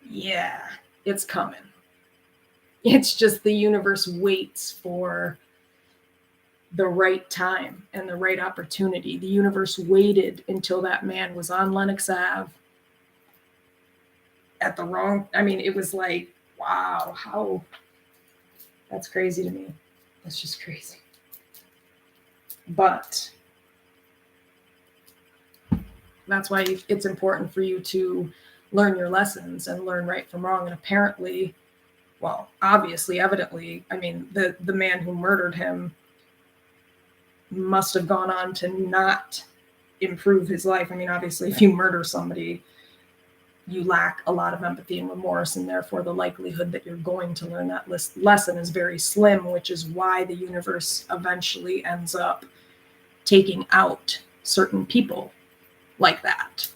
yeah, it's coming. It's just the universe waits for the right time and the right opportunity. The universe waited until that man was on Lenox Ave at the wrong, it was like, wow, how, that's crazy to me. That's just crazy. But that's why it's important for you to learn your lessons and learn right from wrong. And apparently, well, obviously, evidently, the man who murdered him must have gone on to not improve his life. Obviously, if you murder somebody, you lack a lot of empathy and remorse, and therefore the likelihood that you're going to learn that lesson is very slim, which is why the universe eventually ends up taking out certain people like that.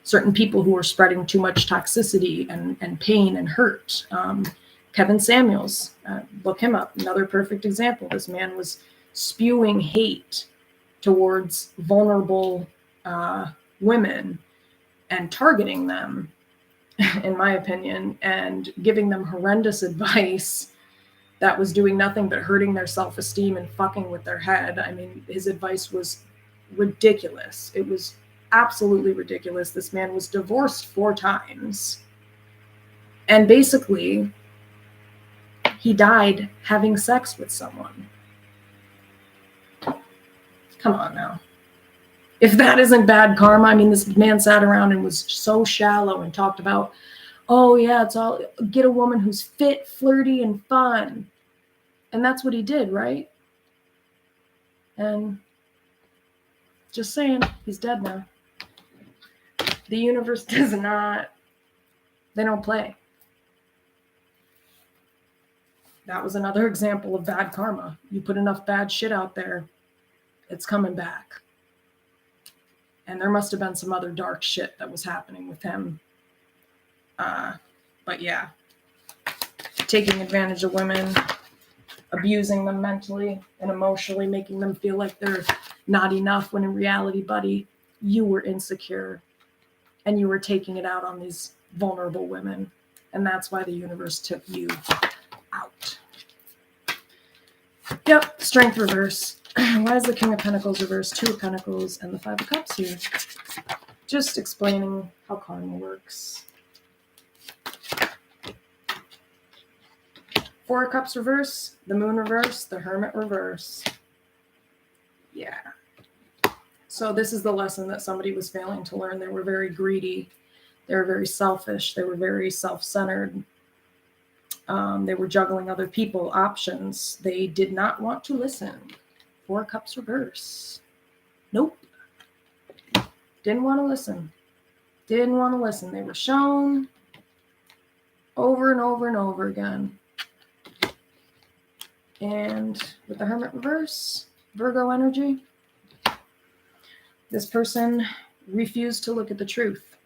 Certain people who are spreading too much toxicity and pain and hurt. Kevin Samuels, look him up, another perfect example. This man was spewing hate towards vulnerable women and targeting them, in my opinion, and giving them horrendous advice that was doing nothing but hurting their self-esteem and fucking with their head. His advice was ridiculous. It was absolutely ridiculous. This man was divorced 4 times. And basically, he died having sex with someone. Come on now. If that isn't bad karma, this man sat around and was so shallow and talked about, oh yeah, it's all, get a woman who's fit, flirty, and fun. And that's what he did, right? And just saying, he's dead now. The universe does not, they don't play. That was another example of bad karma. You put enough bad shit out there, it's coming back. And there must have been some other dark shit that was happening with him. But yeah, taking advantage of women, abusing them mentally and emotionally, making them feel like they're not enough, when in reality, buddy, you were insecure and you were taking it out on these vulnerable women. And that's why the universe took you out. Yep, strength reverse. Why is the King of Pentacles reversed? 2 of Pentacles and the 5 of Cups here. Just explaining how karma works. 4 of Cups reverse, the Moon reverse, the Hermit reverse. Yeah. So this is the lesson that somebody was failing to learn. They were very greedy. They were very selfish. They were very self-centered. They were juggling other people, options. They did not want to listen. 4 of Cups reverse. Nope. Didn't want to listen. Didn't want to listen. They were shown over and over and over again. And with the Hermit reverse, Virgo energy, this person refused to look at the truth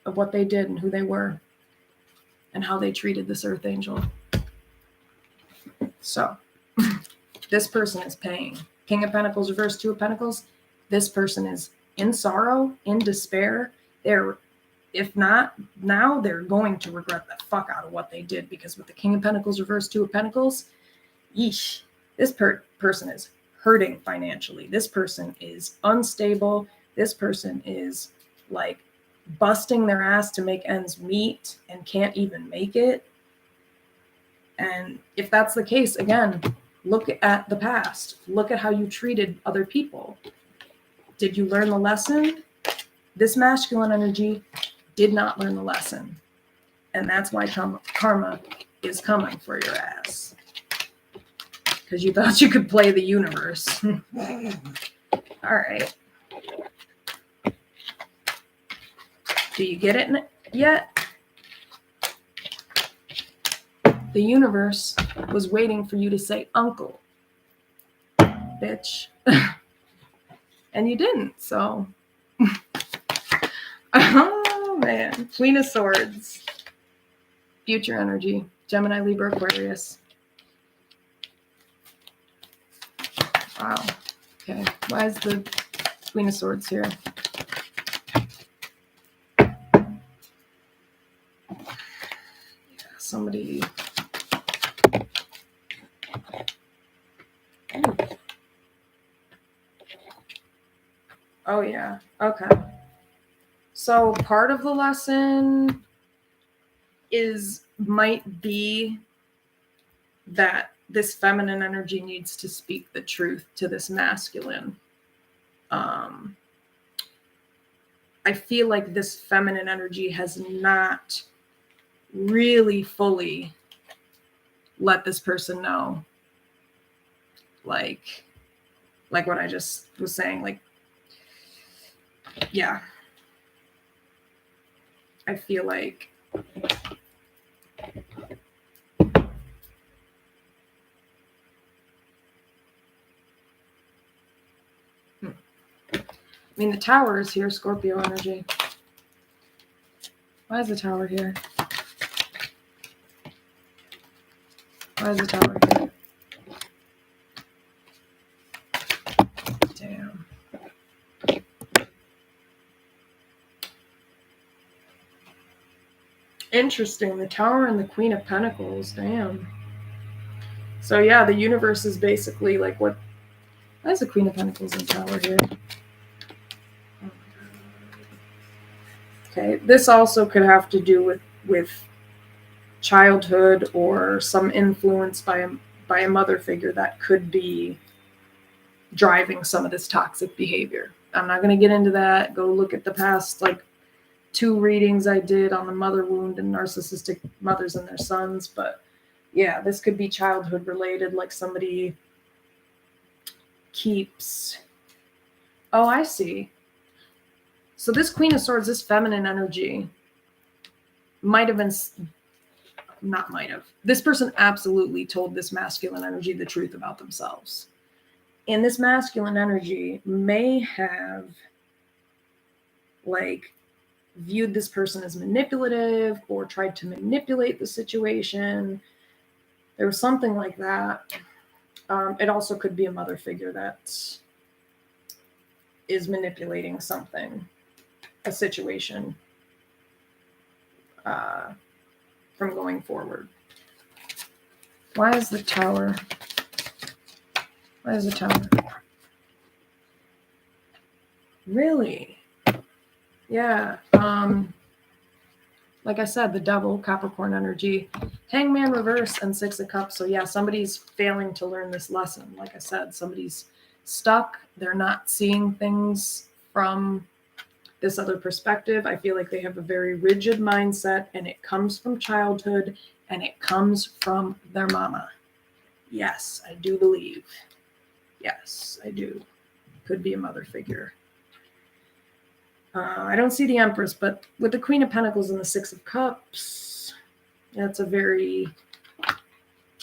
of what they did and who they were and how they treated this earth angel. So this person is paying. King of Pentacles reverse, 2 of Pentacles. This person is in sorrow, in despair. If not now, they're going to regret the fuck out of what they did, because with the King of Pentacles reverse, 2 of Pentacles, yeesh, this person is hurting financially. This person is unstable. This person is like busting their ass to make ends meet and can't even make it. And if that's the case, again, look at the past. Look at how you treated other people. Did you learn the lesson? This masculine energy did not learn the lesson. And that's why karma is coming for your ass. Because you thought you could play the universe. All right. Do you get it yet? The universe was waiting for you to say uncle, bitch. And you didn't, so. Oh, man. Queen of Swords. Future energy. Gemini, Libra, Aquarius. Wow. Okay. Why is the Queen of Swords here? Yeah, somebody. Ooh. Oh, yeah. Okay. So part of the lesson might be that this feminine energy needs to speak the truth to this masculine. I feel like this feminine energy has not really fully let this person know, like what I just was saying, like, yeah, I feel like I mean, the Tower is here, Scorpio energy. Why is the Tower here? Why is the Tower here? Damn. Interesting. The Tower and the Queen of Pentacles. Damn. So yeah, the universe is basically like what? Why is the Queen of Pentacles and Tower here? Okay, this also could have to do with childhood or some influence by a mother figure that could be driving some of this toxic behavior. I'm not going to get into that. Go look at the past 2 readings I did on the mother wound and narcissistic mothers and their sons. But yeah, this could be childhood related, like somebody keeps. Oh, I see. So this Queen of Swords, this feminine energy this person absolutely told this masculine energy the truth about themselves. And this masculine energy may have viewed this person as manipulative or tried to manipulate the situation. There was something like that. It also could be a mother figure that is manipulating something, a situation, from going forward. Why is the Tower? Why is the Tower? Really? Yeah. Like I said, the Devil, Capricorn energy, Hangman reverse, and 6 of Cups. So yeah, somebody's failing to learn this lesson. Like I said, somebody's stuck. They're not seeing things from this other perspective. I feel like they have a very rigid mindset, and it comes from childhood, and it comes from their mama. Yes, I do believe. Yes, I do. Could be a mother figure. I don't see the Empress, but with the Queen of Pentacles and the 6 of Cups, that's a very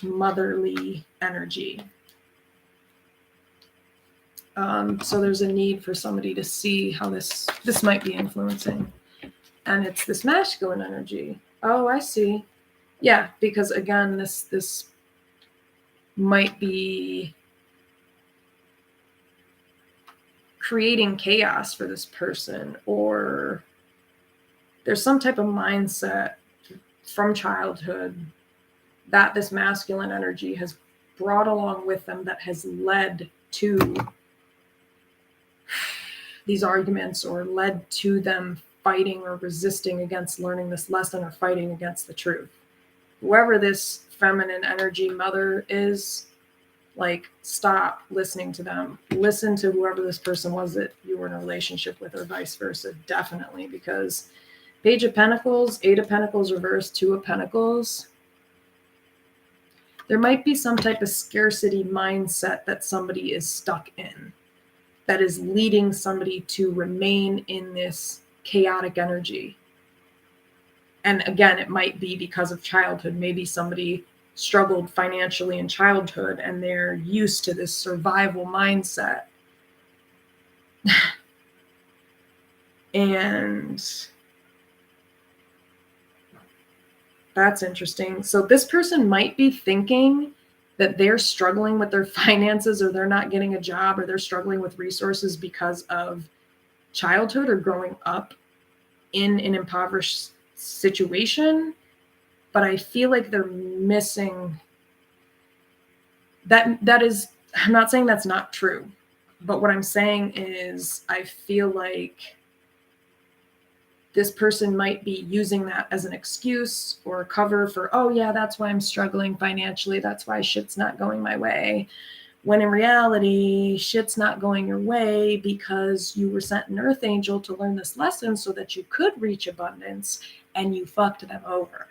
motherly energy. So there's a need for somebody to see how this might be influencing. And it's this masculine energy. Oh, I see. Yeah, because again, this might be creating chaos for this person, or there's some type of mindset from childhood that this masculine energy has brought along with them that has led to these arguments, or led to them fighting or resisting against learning this lesson, or fighting against the truth. Whoever this feminine energy mother is, stop listening to them. Listen to whoever this person was that you were in a relationship with, or vice versa, definitely, because Page of Pentacles, 8 of Pentacles reversed, 2 of Pentacles. There might be some type of scarcity mindset that somebody is stuck in that is leading somebody to remain in this chaotic energy. And again, it might be because of childhood. Maybe somebody struggled financially in childhood and they're used to this survival mindset. And that's interesting. So this person might be thinking that they're struggling with their finances, or they're not getting a job, or they're struggling with resources because of childhood or growing up in an impoverished situation. But I feel like they're missing that. That is, I'm not saying that's not true, but what I'm saying is I feel like this person might be using that as an excuse or a cover for, oh yeah, that's why I'm struggling financially. That's why shit's not going my way. When in reality, shit's not going your way because you were sent an earth angel to learn this lesson so that you could reach abundance, and you fucked them over.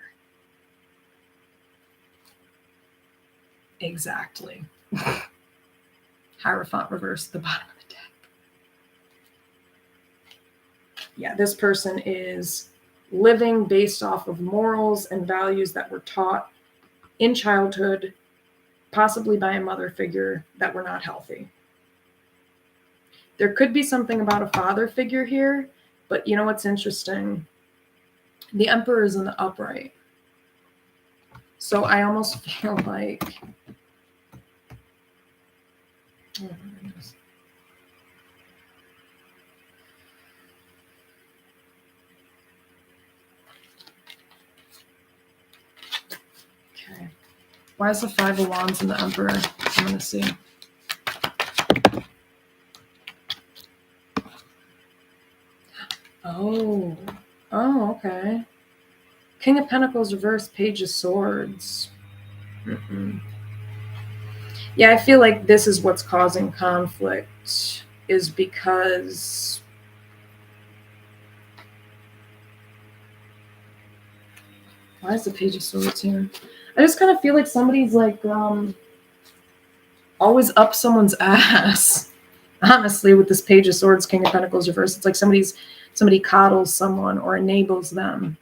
Exactly. Hierophant reverse at the bottom of the deck. Yeah, this person is living based off of morals and values that were taught in childhood, possibly by a mother figure, that were not healthy. There could be something about a father figure here, but you know what's interesting? The Emperor is in the upright. So I almost feel like... Oh my goodness. Okay. Why is the Five of Wands in the Emperor? I'm going to see. Oh. Oh, okay. King of Pentacles reverse, Page of Swords. Mm-mm. Yeah, I feel like this is what's causing conflict, is because why is the Page of Swords here? I just kind of feel like somebody's like always up someone's ass. Honestly, with this Page of Swords, King of Pentacles reverse, it's like somebody coddles someone or enables them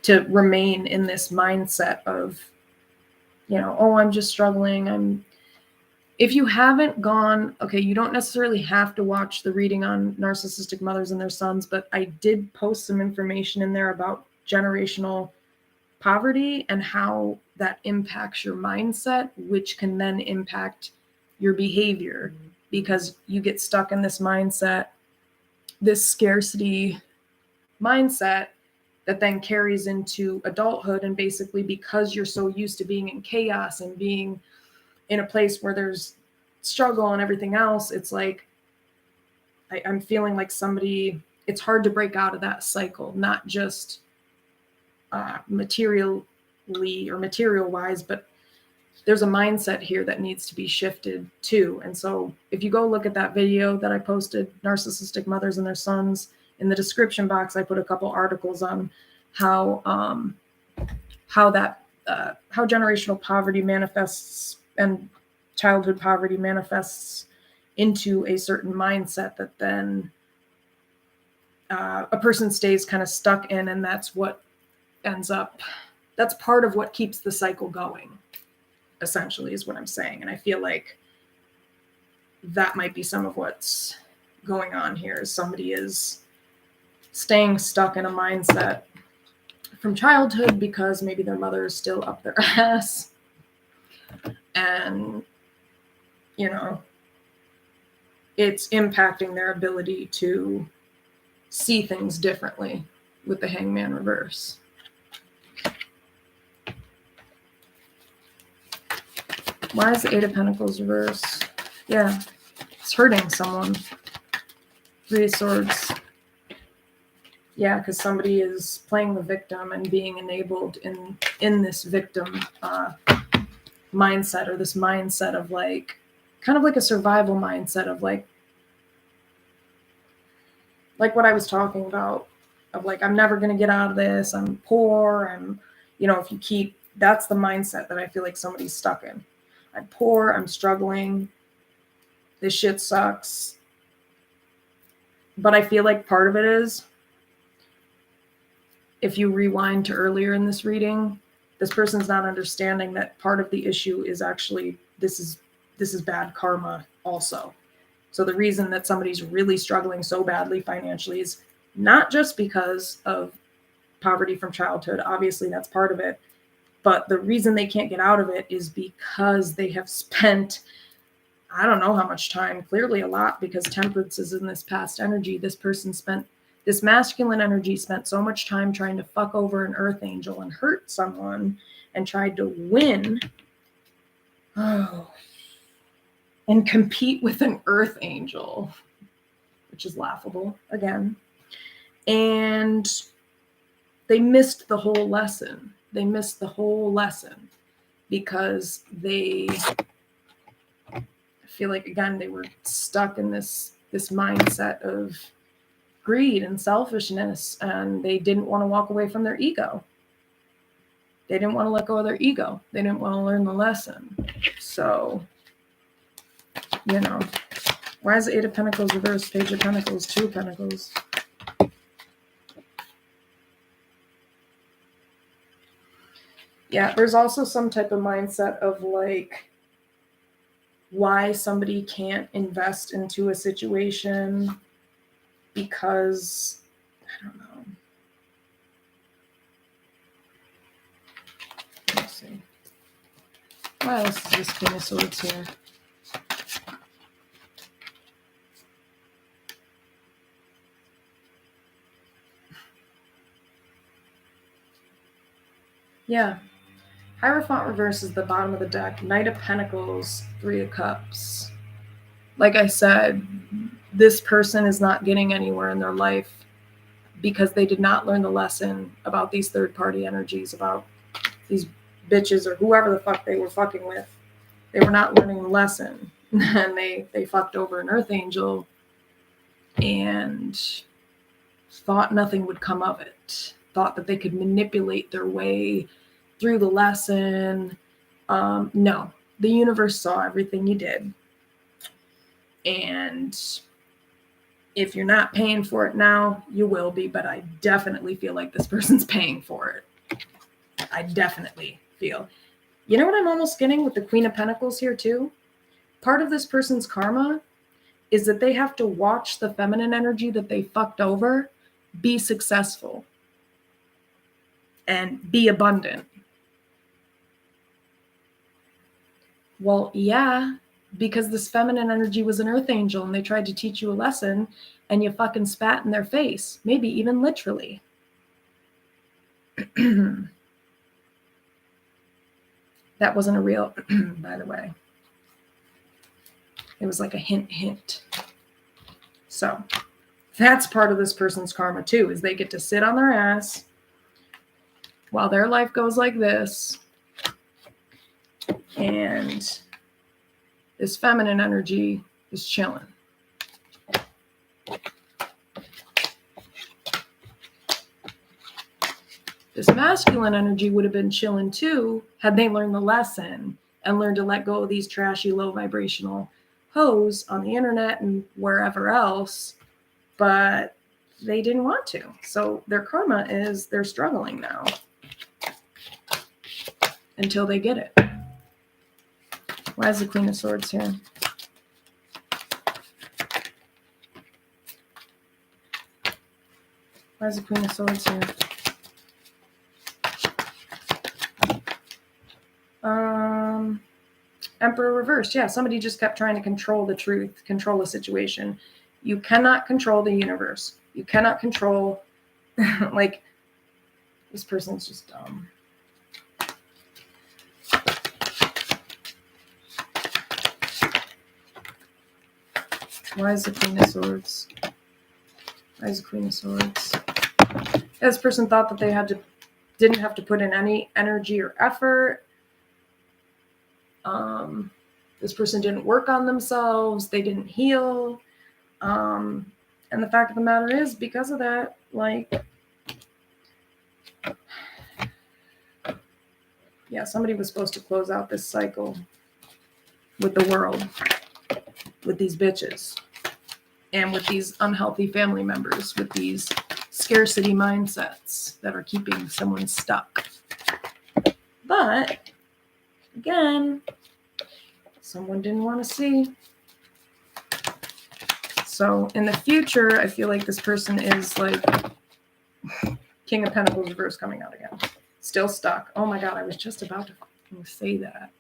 to remain in this mindset of, you know, oh, I'm just struggling. If you haven't gone, okay, you don't necessarily have to watch the reading on narcissistic mothers and their sons, but I did post some information in there about generational poverty and how that impacts your mindset, which can then impact your behavior, because you get stuck in this mindset, this scarcity mindset that then carries into adulthood. And basically, because you're so used to being in chaos and being in a place where there's struggle and everything else, it's like I'm feeling like somebody, it's hard to break out of that cycle, not just materially or material wise, but there's a mindset here that needs to be shifted too. And so if you go look at that video that I posted, Narcissistic Mothers and Their Sons, in the description box, I put a couple articles on how generational poverty manifests and childhood poverty manifests into a certain mindset that then a person stays kind of stuck in, and that's what ends up, that's part of what keeps the cycle going, essentially, is what I'm saying. And I feel like that might be some of what's going on here, is somebody is staying stuck in a mindset from childhood because maybe their mother is still up their ass, and you know, it's impacting their ability to see things differently with the Hangman reverse. Why is the Eight of Pentacles reverse? Yeah, it's hurting someone. Three of Swords. Yeah, because somebody is playing the victim and being enabled in this victim mindset, or this mindset of like, kind of like a survival mindset of like what I was talking about, of like, I'm never going to get out of this. I'm poor. I'm, you know, if you keep That's the mindset that I feel like somebody's stuck in. I'm poor, I'm struggling, this shit sucks. But I feel like part of it is, if you rewind to earlier in this reading, this person's not understanding that part of the issue is actually this is bad karma also. So the reason that somebody's really struggling so badly financially is not just because of poverty from childhood. Obviously, that's part of it. But the reason they can't get out of it is because they have spent, I don't know how much time, clearly a lot, because temperance is in this past energy. This masculine energy spent so much time trying to fuck over an earth angel and hurt someone and tried to win. And compete with an earth angel, which is laughable again. And they missed the whole lesson. They missed the whole lesson because I feel like, again, they were stuck in this mindset of greed and selfishness, and they didn't want to walk away from their ego. They didn't want to let go of their ego. They didn't want to learn the lesson. So, why is the Eight of Pentacles reversed? Page of Pentacles, Two of Pentacles. Yeah, there's also some type of mindset of like why somebody can't invest into a situation because, I don't know. Let me see. Why else is this Queen of Swords here? Yeah. Hierophant reverse is the bottom of the deck. Knight of Pentacles, Three of Cups. Like I said, this person is not getting anywhere in their life because they did not learn the lesson about these third-party energies, about these bitches or whoever the fuck they were fucking with. They were not learning the lesson. And they fucked over an earth angel and thought nothing would come of it. Thought that they could manipulate their way through the lesson. No, the universe saw everything you did. And if you're not paying for it now, you will be, but I definitely feel like this person's paying for it. I definitely feel. You know what I'm almost getting with the Queen of Pentacles here too? Part of this person's karma is that they have to watch the feminine energy that they fucked over be successful and be abundant. Well, yeah, because this feminine energy was an earth angel and they tried to teach you a lesson and you fucking spat in their face, maybe even literally. That wasn't a real, by the way. It was like a hint. So that's part of this person's karma too, is they get to sit on their ass while their life goes like this. And this feminine energy is chilling. This masculine energy would have been chilling too had they learned the lesson and learned to let go of these trashy, low vibrational hoes on the internet and wherever else, but they didn't want to. So their karma is they're struggling now until they get it. Why is the Queen of Swords here? Why is the Queen of Swords here? Emperor reversed. Yeah, somebody just kept trying to control the truth, control the situation. You cannot control the universe. You cannot control, like, this person's just dumb. Why is the Queen of Swords? Why is the Queen of Swords? This person thought that they didn't have to put in any energy or effort. This person didn't work on themselves. They didn't heal. And the fact of the matter is, because of that, like, Yeah, somebody was supposed to close out this cycle with the world, with these bitches, and with these unhealthy family members, with these scarcity mindsets that are keeping someone stuck. But again, someone didn't want to see. So in the future, I feel like this person is like King of Pentacles reverse coming out again. Still stuck. Oh my God, I was just about to say that.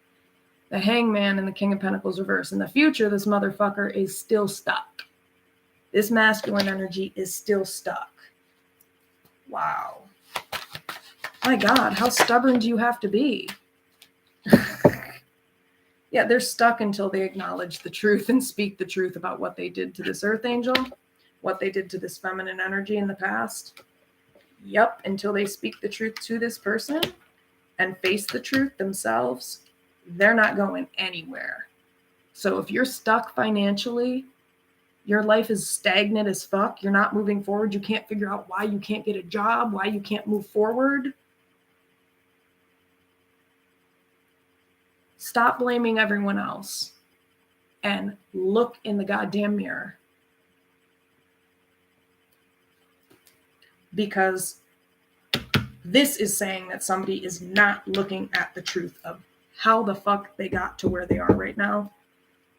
The Hangman and the King of Pentacles reverse. In the future, this motherfucker is still stuck. This masculine energy is still stuck. Wow. My God, how stubborn do you have to be? Yeah, they're stuck until they acknowledge the truth and speak the truth about what they did to this earth angel, what they did to this feminine energy in the past. Yep, until they speak the truth to this person and face the truth themselves, they're not going anywhere. So if you're stuck financially, your life is stagnant as fuck, you're not moving forward, you can't figure out why you can't get a job, why you can't move forward, stop blaming everyone else and look in the goddamn mirror. Because this is saying that somebody is not looking at the truth of how the fuck they got to where they are right now.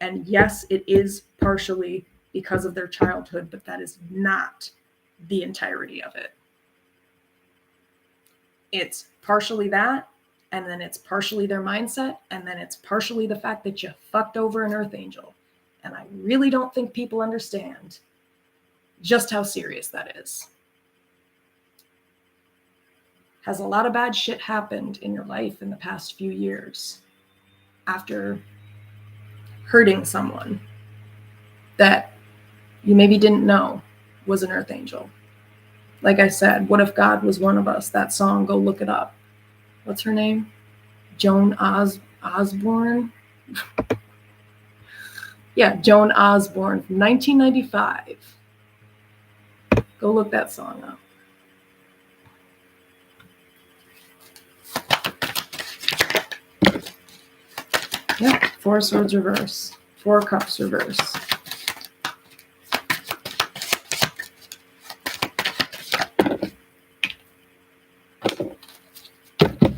And yes, it is partially because of their childhood, but that is not the entirety of it. It's partially that, and then it's partially their mindset, and then it's partially the fact that you fucked over an earth angel. And I really don't think people understand just how serious that is. Has a lot of bad shit happened in your life in the past few years after hurting someone that you maybe didn't know was an earth angel? Like I said, what if God was one of us? That song, go look it up. What's her name? Joan Osborne? Yeah, Joan Osborne from 1995. Go look that song up. Yep, 4 swords reverse, 4 cups reverse.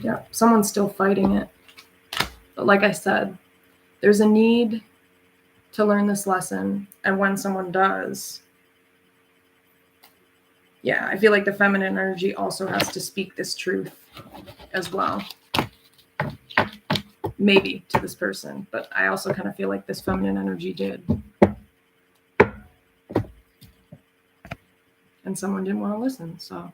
Yeah, someone's still fighting it. But like I said, there's a need to learn this lesson. And when someone does, yeah, I feel like the feminine energy also has to speak this truth as well. Maybe to this person, but I also kind of feel like this feminine energy did. And someone didn't want to listen, so